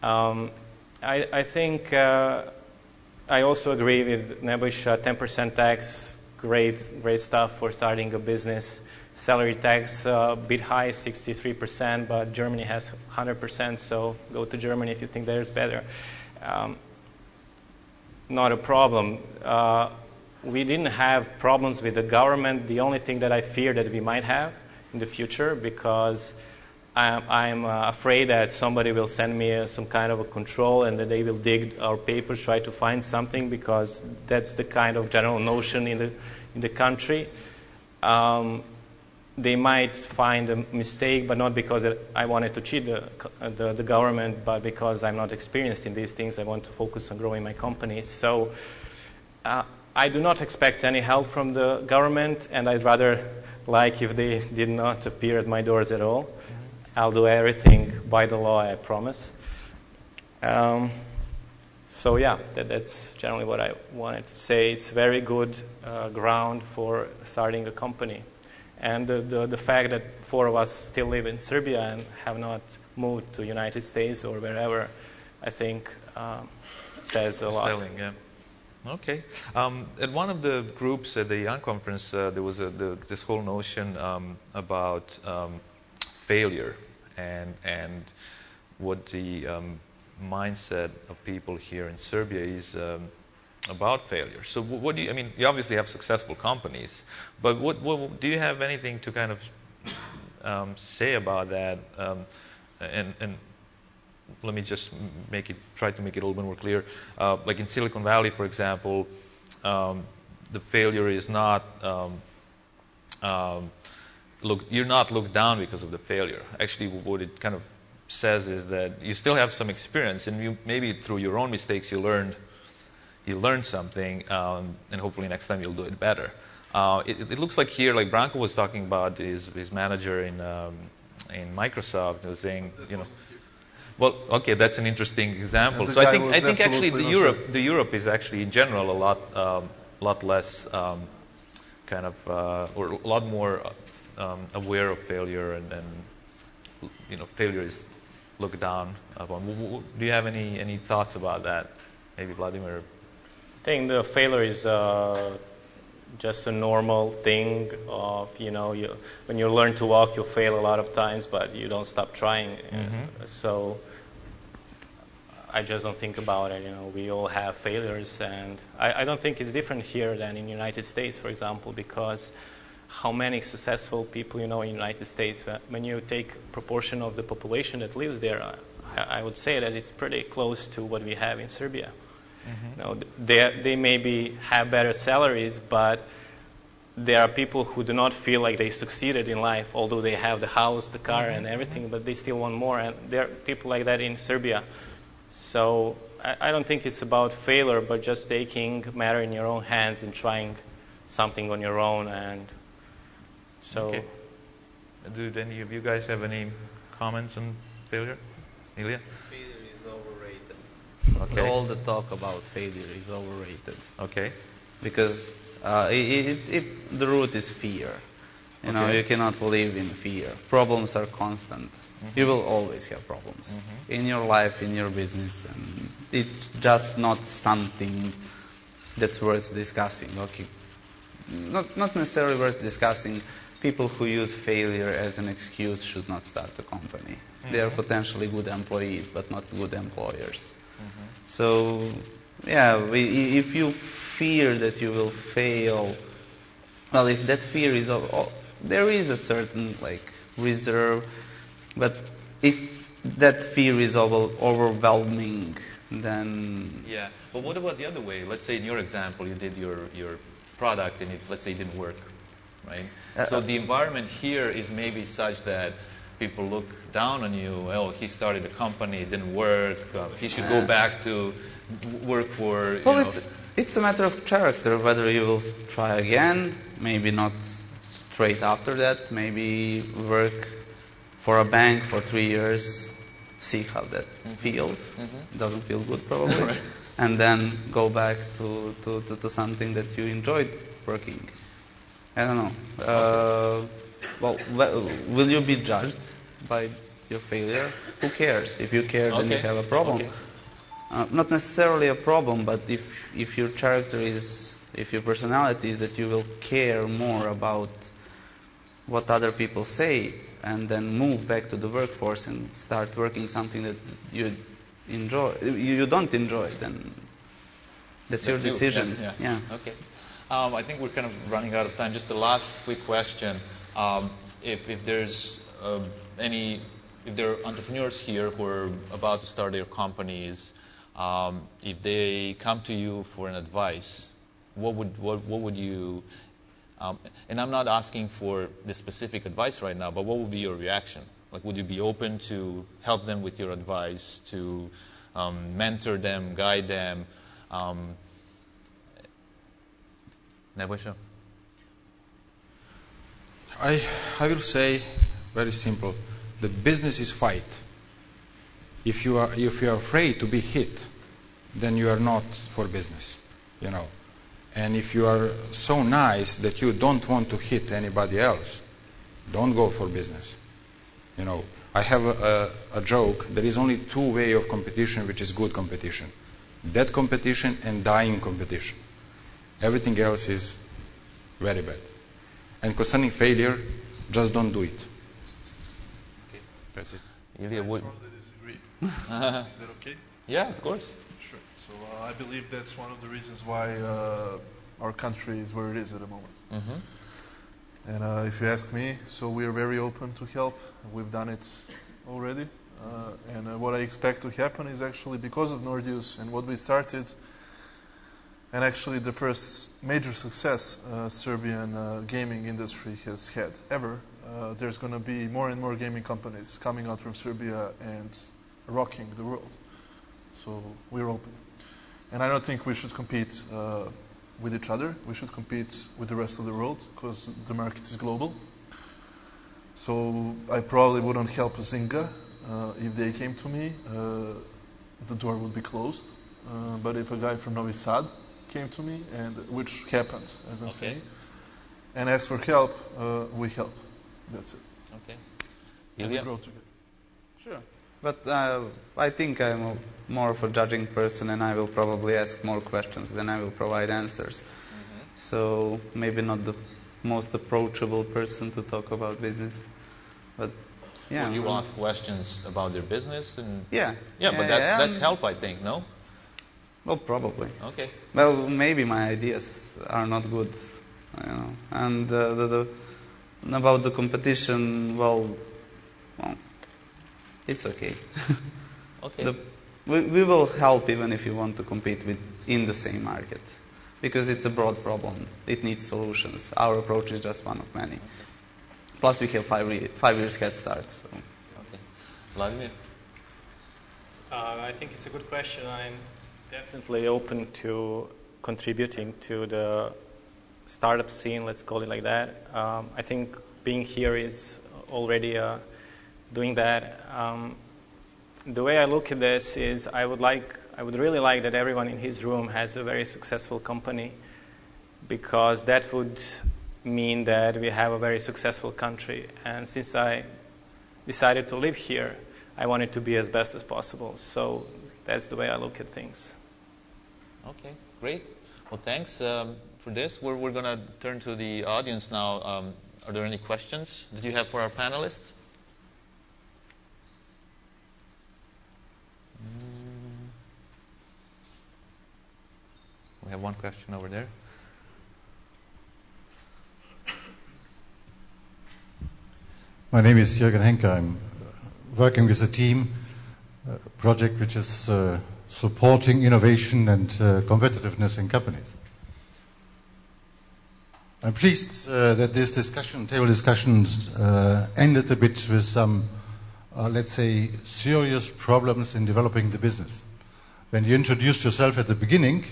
S6: I think I also agree with Nebojsa. 10% tax, great stuff for starting a business. Salary tax a bit high, 63%, but Germany has 100%, so go to Germany if you think there's better. Not a problem. We didn't have problems with the government. The only thing that I fear that we might have in the future, because I'm afraid that somebody will send me some kind of a control and that they will dig our papers, try to find something, because that's the kind of general notion in the country. They might find a mistake, but not because I wanted to cheat the government, but because I'm not experienced in these things. I want to focus on growing my company. So I do not expect any help from the government, and I'd rather like if they did not appear at my doors at all. I'll do everything by the law, I promise. So yeah, that's generally what I wanted to say. It's very good ground for starting a company. And the fact that 4 of us still live in Serbia and have not moved to United States or wherever, I think says a lot.
S5: Stelling, yeah. Okay. At one of the groups at the Young Conference, there was this whole notion about failure and what the mindset of people here in Serbia is about failure. So what do you, I mean, you obviously have successful companies, but what do you have anything to kind of say about that? And let me just try to make it a little bit more clear. Like in Silicon Valley, for example, the failure is not you're not looked down because of the failure. Actually, what it kind of says is that you still have some experience, and you, maybe through your own mistakes you learned something, and hopefully next time you'll do it better. It looks like here, like Branko was talking about his manager in Microsoft, was saying, you know. Well, okay, that's an interesting example. So I think actually the Europe is actually in general a lot less kind of or a lot more aware of failure, and you know, failure is looked down upon. Do you have any thoughts about that? Maybe Vladimir.
S6: I think the failure is just a normal thing of, you know, when you learn to walk, you fail a lot of times, but you don't stop trying. So I just don't think about it. You know, we all have failures, and I don't think it's different here than in the United States, for example, because how many successful people you know in the United States, when you take proportion of the population that lives there, I would say that it's pretty close to what we have in Serbia. You know, they maybe have better salaries, but there are people who do not feel like they succeeded in life, although they have the house, the car, and everything, but they still want more. And there are people like that in Serbia. So I don't think it's about failure, but just taking matter in your own hands and trying something on your own. And so,
S5: okay. Do any of you guys have any comments on failure? Ilija?
S3: Failure is overrated.
S5: Okay.
S3: All the talk about failure is overrated.
S5: Okay.
S3: Because the root is fear. You know, you cannot live in fear. Problems are constant. You will always have problems in your life, in your business, and it's just not something that's worth discussing. Okay, not necessarily worth discussing. People who use failure as an excuse should not start a company. They are potentially good employees, but not good employers. So, yeah, if you fear that you will fail, well, if that fear is, there is a certain like reserve, but if that fear is overwhelming, then
S1: yeah. But what about the other way? Let's say in your example, you did your product, and let's say it didn't work, right? So the environment here is maybe such that people look down on you. Oh, he started a company, it didn't work. He should go back to work for.
S3: Well, it's a matter of character. Whether you will try again, maybe not straight after that. Maybe work for a bank for 3 years, see how that feels. Doesn't feel good probably, right. And then go back to something that you enjoyed working. I don't know. Well, will you be judged by your failure? Who cares? If you care, then you have a problem. Not necessarily a problem, but if your character is, if your personality is that you will care more about what other people say, and then move back to the workforce and start working something that you enjoy, you don't enjoy, then that's your decision. Yeah.
S1: Okay. I think we're kind of running out of time. Just the last quick question: if there's if there are entrepreneurs here who are about to start their companies, if they come to you for an advice, what would you? And I'm not asking for the specific advice right now, but what would be your reaction? Like, would you be open to help them with your advice, to mentor them, guide them? Nebojsa?
S2: I will say very simple. The business is fight. If you are afraid to be hit, then you are not for business, you know. And if you are so nice that you don't want to hit anybody else, Don't go for business. You know, I have a joke. There is only two ways of competition which is good competition. Dead competition and dying competition. Everything else is very bad. And concerning failure, just don't do it.
S1: Okay.
S2: That's it.
S1: Ilija,
S4: I strongly disagree. Is that okay?
S1: Yeah, of course.
S4: Sure. So I believe that's one of the reasons why our country is where it is at the moment.
S1: Mm-hmm.
S4: And if you ask me, so we are very open to help. We've done it already. And what I expect to happen is actually because of Nordeus and what we started, and actually the first major success Serbian gaming industry has had ever, there's going to be more and more gaming companies coming out from Serbia and rocking the world. So we're open. And I don't think we should compete with each other. We should compete with the rest of the world because the market is global. So I probably wouldn't help Zynga. If they came to me, the door would be closed. But if a guy from Novi Sad came to me, and which happened, as I'm saying, and asked for help, we help. That's it.
S1: Okay.
S4: And we
S1: Ilija?
S4: grow together.
S3: Sure. But I think I'm more of a judging person, and I will probably ask more questions than I will provide answers.
S1: Mm-hmm.
S3: So maybe not the most approachable person to talk about business. But yeah.
S1: Well, you will ask questions about their business and
S3: Yeah.
S1: yeah, but that's help, I think. No.
S3: Well, probably.
S1: Okay.
S3: Well, maybe my ideas are not good, you know. And about the competition, well, it's okay.
S1: Okay.
S3: We will help even if you want to compete in the same market, because it's a broad problem. It needs solutions. Our approach is just one of many.
S1: Okay.
S3: Plus, we have 5 years head start. So.
S1: Okay. Vladimir?
S6: I think it's a good question. I'm definitely open to contributing to the startup scene, let's call it like that. I think being here is already doing that. The way I look at this is I would really like that everyone in his room has a very successful company, because that would mean that we have a very successful country. And since I decided to live here, I want it to be as best as possible. So that's the way I look at things.
S1: Okay, great. Well, thanks for this. We're going to turn to the audience now. Are there any questions that you have for our panelists? We have one question over there.
S7: My name is Jürgen Henke. I'm working with a team, a project which is supporting innovation and competitiveness in companies. I'm pleased that this table discussions ended a bit with some, let's say, serious problems in developing the business. When you introduced yourself at the beginning,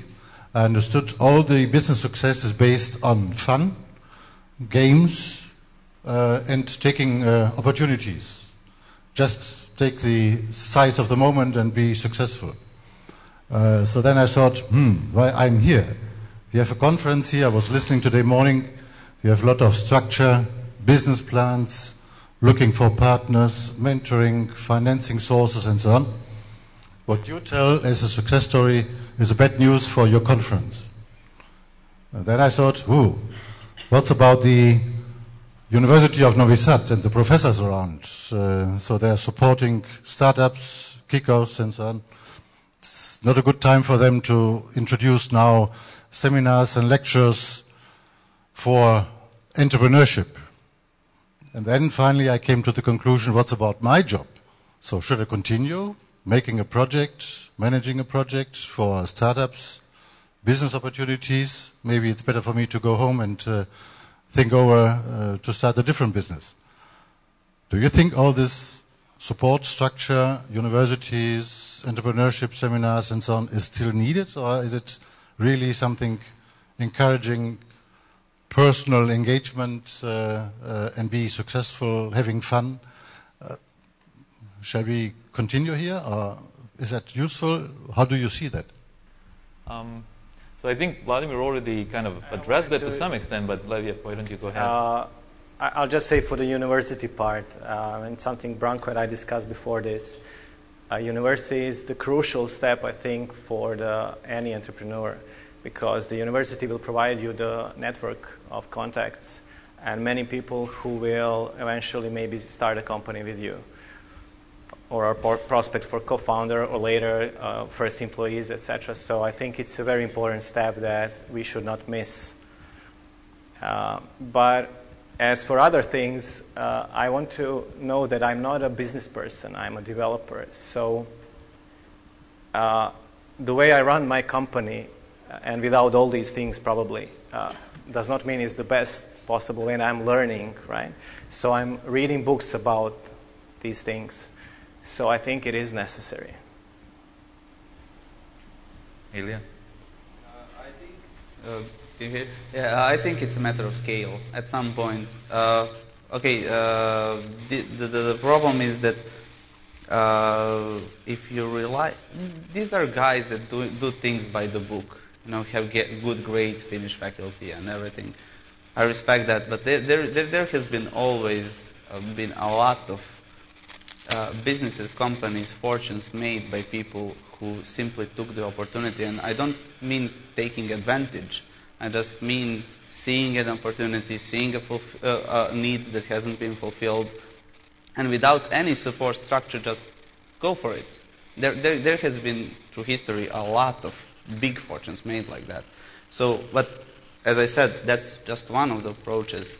S7: I understood all the business success is based on fun, games, and taking opportunities. Just take the size of the moment and be successful. So then I thought, why I'm here. We have a conference here. I was listening today morning. We have a lot of structure, business plans, looking for partners, mentoring, financing sources, and so on. What you tell as a success story is a bad news for your conference. And then I thought, what's about the University of Novi Sad and the professors around? So they're supporting startups, kick-offs, and so on. It's not a good time for them to introduce now seminars and lectures for entrepreneurship. And then finally I came to the conclusion, what's about my job? So should I continue making a project, managing a project for startups, business opportunities? Maybe it's better for me to go home and think over to start a different business. Do you think all this support structure, universities, entrepreneurship seminars and so on is still needed, or is it really something encouraging personal engagement and be successful, having fun? Shall we continue here, or is that useful? How do you see that?
S1: So I think Vladimir already kind of addressed that to some extent, but why don't you go ahead?
S6: I'll just say for the university part, and something Branko and I discussed before this, university is the crucial step, I think, for any entrepreneur, because the university will provide you the network of contacts and many people who will eventually maybe start a company with you, or a prospect for co-founder, or later first employees, etc. So I think it's a very important step that we should not miss. But as for other things, I want to know that I'm not a business person, I'm a developer. So the way I run my company, and without all these things probably, does not mean it's the best possible, and I'm learning, right? So I'm reading books about these things. So I think it is necessary.
S5: Ilija?
S3: I think it's a matter of scale. At some point, the problem is that if you rely, these are guys that do things by the book. Have good grades, finish faculty, and everything. I respect that, but there has been always been a lot of businesses, companies, fortunes made by people who simply took the opportunity. And I don't mean taking advantage. I just mean seeing an opportunity, seeing a need that hasn't been fulfilled, and without any support structure, just go for it. There has been, through history, a lot of big fortunes made like that. So, but as I said, that's just one of the approaches.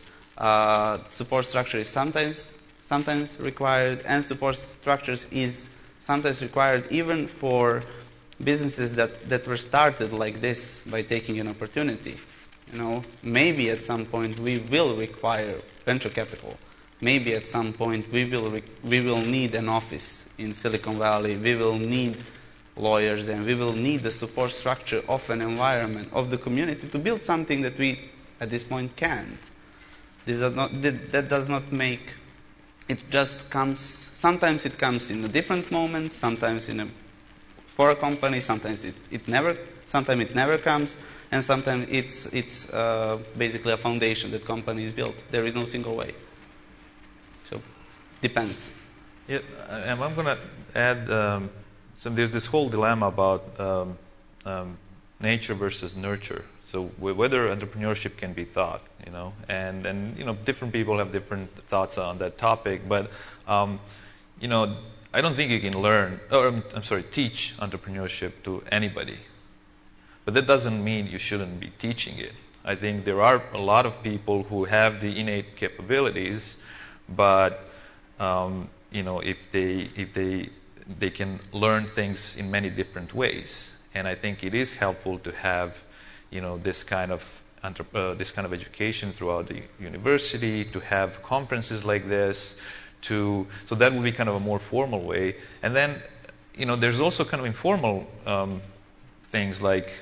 S3: Support structure is sometimes required, and support structures is sometimes required even for businesses that were started like this by taking an opportunity. Maybe at some point we will require venture capital. Maybe at some point we will need an office in Silicon Valley. We will need lawyers, and we will need the support structure of an environment, of the community, to build something that we at this point can't. That does not make. It just comes. Sometimes it comes in a different moment. Sometimes for a company. Sometimes it never comes, and sometimes it's basically a foundation that company is built. There is no single way. So depends.
S5: Yeah, and I'm going to add. So there's this whole dilemma about nature versus nurture. So whether entrepreneurship can be taught, and different people have different thoughts on that topic. But I don't think you can teach entrepreneurship to anybody. But that doesn't mean you shouldn't be teaching it. I think there are a lot of people who have the innate capabilities, but if they can learn things in many different ways. And I think it is helpful to have, this kind of education throughout the university, to have conferences like this, so that would be kind of a more formal way. And then, there's also kind of informal things like,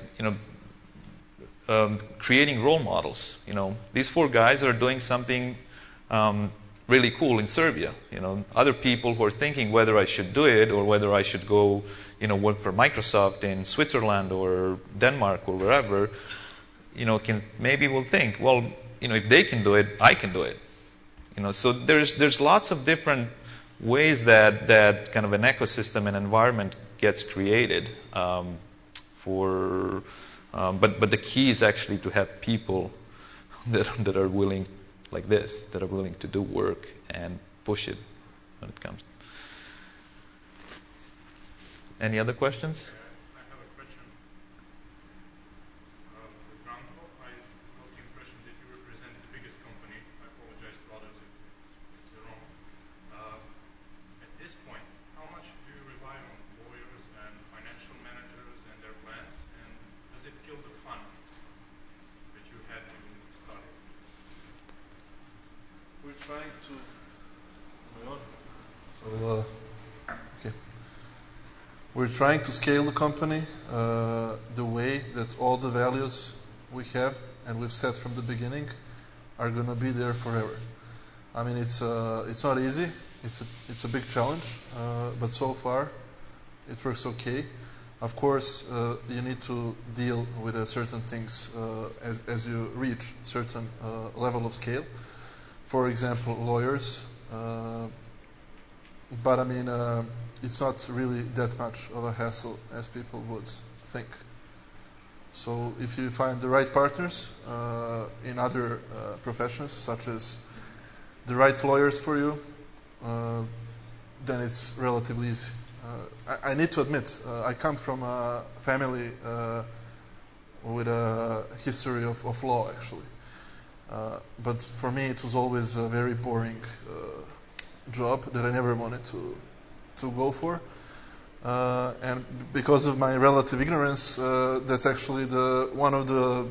S5: creating role models. These 4 guys are doing something really cool in Serbia. Other people who are thinking whether I should do it or whether I should go, work for Microsoft in Switzerland or Denmark or wherever, will think, well, if they can do it, I can do it. So there's lots of different ways that kind of an ecosystem and environment gets created. But the key is actually to have people that are willing, like this, that are willing to do work and push it when it comes. Any other questions?
S8: I have a question. For Branko, I got the impression that you represent the biggest company. I apologize to others if it's wrong. At this point, how much do you rely on lawyers and financial managers and their plans? And does it kill the fun that you had when you started?
S4: We're trying to. We're trying to scale the company the way that all the values we have and we've set from the beginning are going to be there forever. I mean, it's not easy. It's a big challenge, but so far it works okay. Of course, you need to deal with certain things as you reach certain level of scale. for example, lawyers. But I mean, it's not really that much of a hassle as people would think. So if you find the right partners in other professions, such as the right lawyers for you, then it's relatively easy. I need to admit, I come from a family with a history of law, actually. But for me, it was always a very boring job that I never wanted to go for. And because of my relative ignorance, that's actually one of the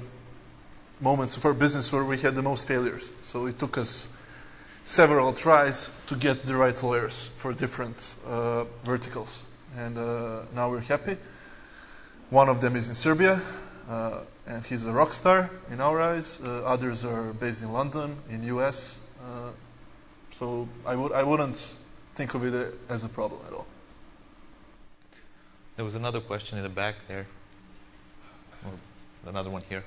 S4: moments of our business where we had the most failures. So it took us several tries to get the right lawyers for different verticals. And now we're happy. One of them is in Serbia, and he's a rock star in our eyes. Others are based in London, in US. So I wouldn't think of it as a problem at all.
S5: There was another question in the back there. Or another one here.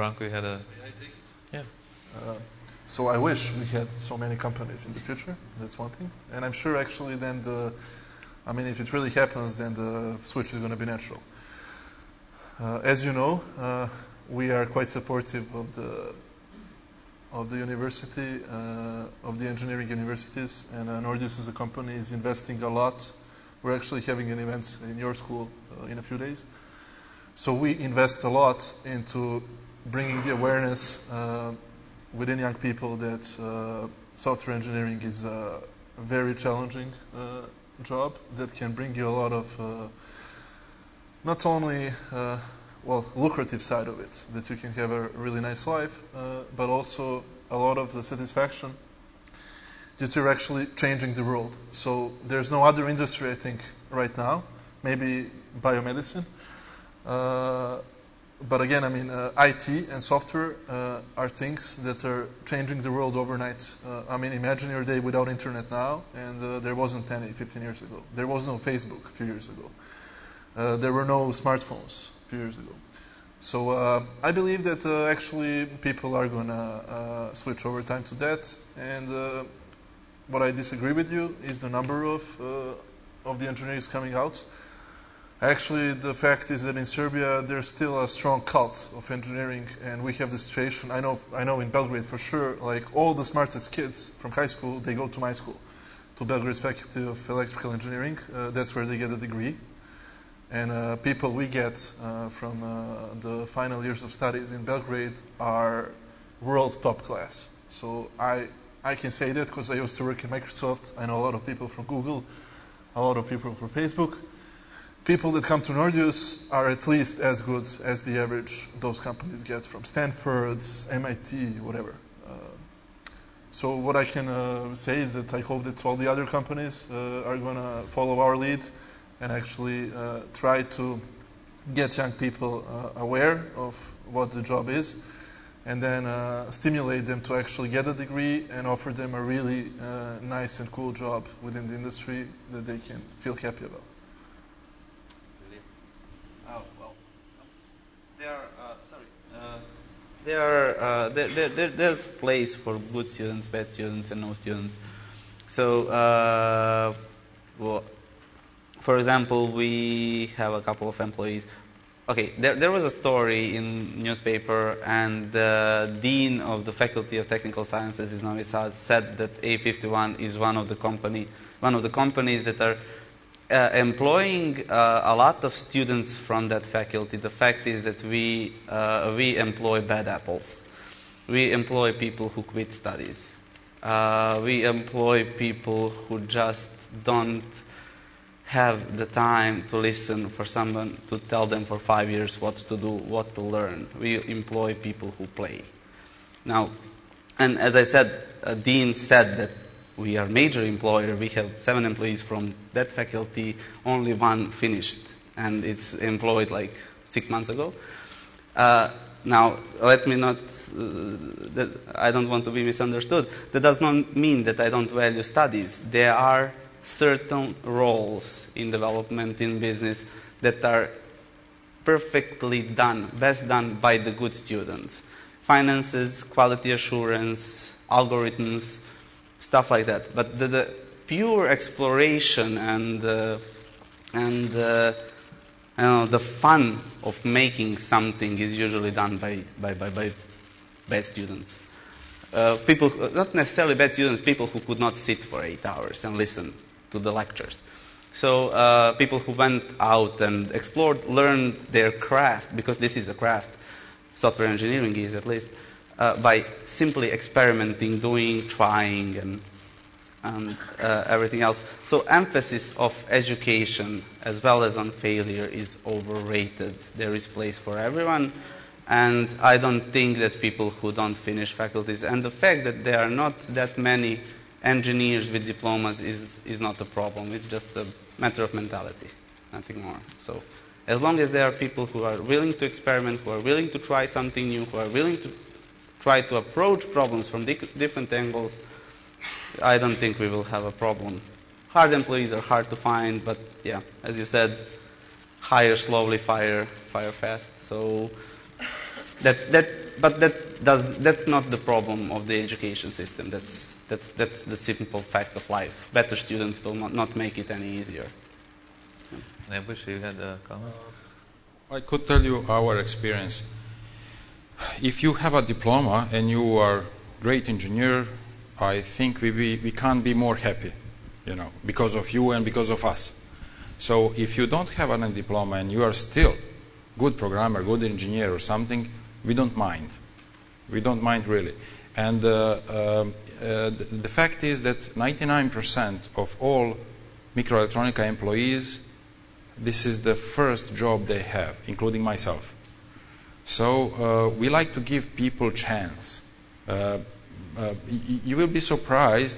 S5: Branko, you had a...
S4: May I take it?
S5: Yeah.
S4: So I wish we had so many companies in the future. That's one thing. And I'm sure actually then if it really happens, then the switch is going to be natural. As you know, we are quite supportive of the university, of the engineering universities, and Nordeus as a company is investing a lot. We're actually having an event in your school in a few days. So we invest a lot into bringing the awareness within young people that software engineering is a very challenging job that can bring you a lot of not only lucrative side of it, that you can have a really nice life, but also a lot of the satisfaction that you're actually changing the world. So there's no other industry, I think, right now, maybe biomedicine. But again, IT and software are things that are changing the world overnight. Imagine your day without internet now, and there wasn't any 15 years ago. There was no Facebook a few years ago. There were no smartphones a few years ago. So I believe that actually people are going to switch over time to that. And what I disagree with you is the number of the engineers coming out. Actually, the fact is that in Serbia, there's still a strong cult of engineering, and we have the situation. I know in Belgrade for sure, like all the smartest kids from high school, they go to my school, to Belgrade's Faculty of Electrical Engineering. That's where they get a degree. And people we get from the final years of studies in Belgrade are world top class. So I can say that because I used to work in Microsoft. I know a lot of people from Google, a lot of people from Facebook. people that come to Nordeus are at least as good as the average those companies get from Stanford, MIT, whatever. So what I can say is that I hope that all the other companies are going to follow our lead and actually try to get young people aware of what the job is, and then stimulate them to actually get a degree and offer them a really nice and cool job within the industry that they can feel happy about.
S3: Oh, well, there's place for good students, bad students, and no students. So, well, for example, we have a couple of employees. Okay, there was a story in newspaper, and the dean of the Faculty of Technical Sciences in Novi Sad said that A51 is one of the companies that are employing a lot of students from that faculty. The fact is that we employ bad apples. We employ people who quit studies. We employ people who just don't have the time to listen for someone to tell them for 5 years what to do, what to learn. We employ people who play. Now, and as I said, Dean said that we are a major employer. We have 7 employees from that faculty, only 1 finished, and it's employed like 6 months ago. Now, let me not, I don't want to be misunderstood. That does not mean that I don't value studies. There are certain roles in development, in business, that are perfectly done, best done by the good students. Finances, quality assurance, algorithms, stuff like that. But the pure exploration and the fun of making something is usually done by bad students. People, not necessarily bad students, people who could not sit for 8 hours and listen to the lectures. So people who went out and explored, learned their craft, because this is a craft, software engineering is at least, by simply experimenting, doing, trying, and everything else. So emphasis of education as well as on failure is overrated. There is place for everyone, and I don't think that people who don't finish faculties, and the fact that there are not that many engineers with diplomas is not a problem. It's just a matter of mentality, nothing more. So as long as there are people who are willing to experiment, who are willing to try something new, who are willing to try to approach problems from different angles, I don't think we will have a problem. Hard employees are hard to find, but yeah, as you said, hire slowly, fire fast. So that's not the problem of the education system. That's the simple fact of life. Better students will not make it any easier.
S5: Nebojsa, you had a comment?
S2: I could tell you our experience. If you have a diploma and you are a great engineer, I think we can't be more happy, because of you and because of us. So if you don't have a diploma and you are still good programmer, good engineer or something, we don't mind. We don't mind really. And the fact is that 99% of all MikroElektronika employees, this is the first job they have, including myself. So we like to give people chance. You will be surprised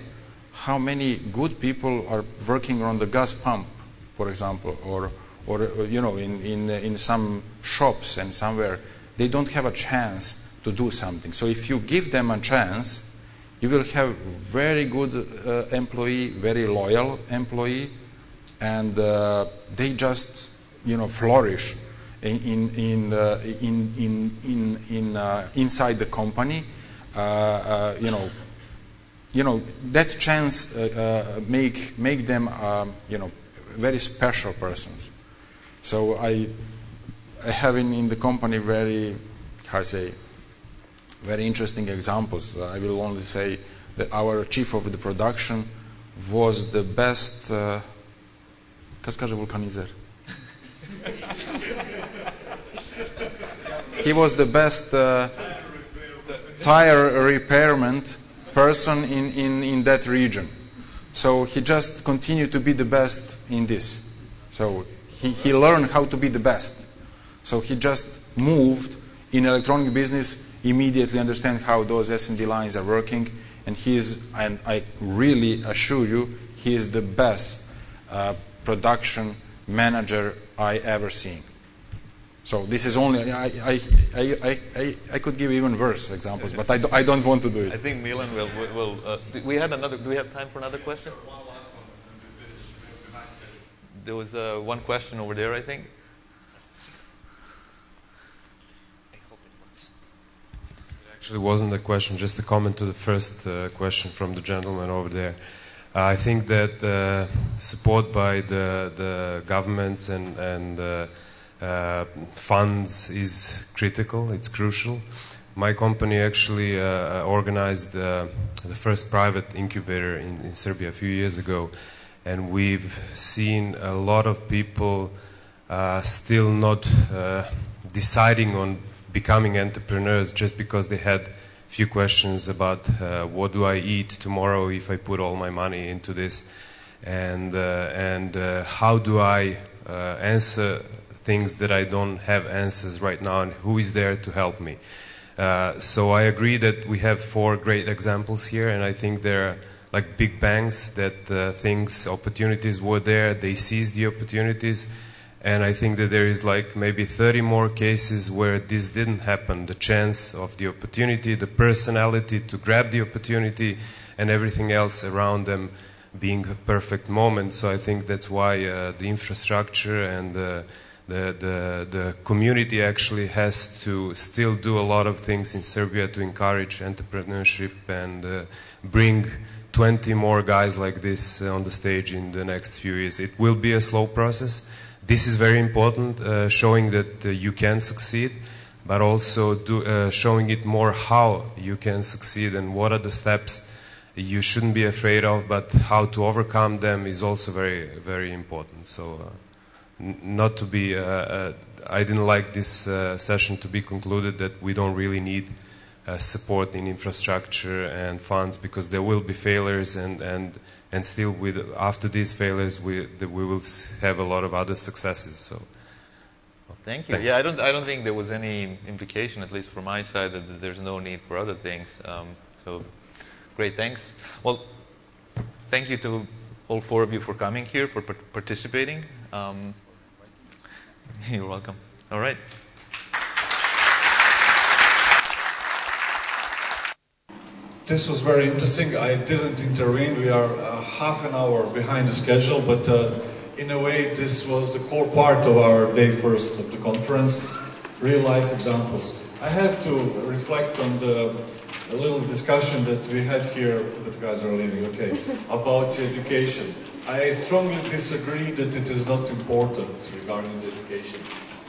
S2: how many good people are working on the gas pump, for example, or in some shops and somewhere. They don't have a chance to do something. So if you give them a chance, you will have very good employee, very loyal employee, and they just flourish inside the company. That chance make them very special persons. So I have in the company very interesting examples. I will only say that our chief of the production was the best. Как скаже вулканизер? He was the best tire repairman person in that region. So he just continued to be the best in this. So He learned how to be the best. So he just moved in electronic business, immediately understand how those SMD lines are working, and I really assure you, he is the best production manager I ever seen. So this is only, I could give even worse examples, but I don't want to do it.
S5: I think Milan will do we have time for another question?
S8: One last one, and we finish behind schedule.
S5: There was one question over there, I think.
S9: Actually wasn't a question, just a comment to the first question from the gentleman over there. I think that support by the governments and funds is critical, it's crucial. My company actually organized the first private incubator in Serbia a few years ago, and we've seen a lot of people still not deciding on becoming entrepreneurs just because they had few questions about what do I eat tomorrow if I put all my money into this, and how do I answer things that I don't have answers right now, and who is there to help me. So I agree that we have 4 great examples here, and I think they're like big bangs that opportunities were there, they seized the opportunities. And I think that there is like maybe 30 more cases where this didn't happen. The chance of the opportunity, the personality to grab the opportunity, and everything else around them being a perfect moment. So I think that's why the infrastructure and the community actually has to still do a lot of things in Serbia to encourage entrepreneurship and bring 20 more guys like this on the stage in the next few years. It will be a slow process. This is very important, showing that you can succeed, but also showing it more how you can succeed and what are the steps you shouldn't be afraid of, but how to overcome them is also very, very important. So not to be, I didn't like this session to be concluded that we don't really need support in infrastructure and funds, because there will be failures, and still after these failures we will have a lot of other successes. So
S5: thank you.
S9: Thanks.
S5: Yeah, I don't think there was any implication, at least from my side, that there's no need for other things. So great, thanks. Well, thank you to all 4 of you for coming here, for participating. You're welcome. All right.
S10: This was very interesting. I didn't intervene. We are half an hour behind the schedule, but in a way this was the core part of our day first of the conference, real-life examples. I have to reflect on the little discussion that we had here, but guys are leaving, okay, about education. I strongly disagree that it is not important regarding the education.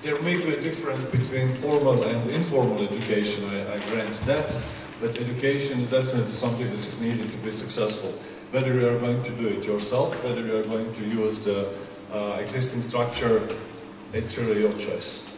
S10: There may be a difference between formal and informal education, I grant that. But education is definitely something that is needed to be successful. Whether you are going to do it yourself, whether you are going to use the existing structure, it's really your choice.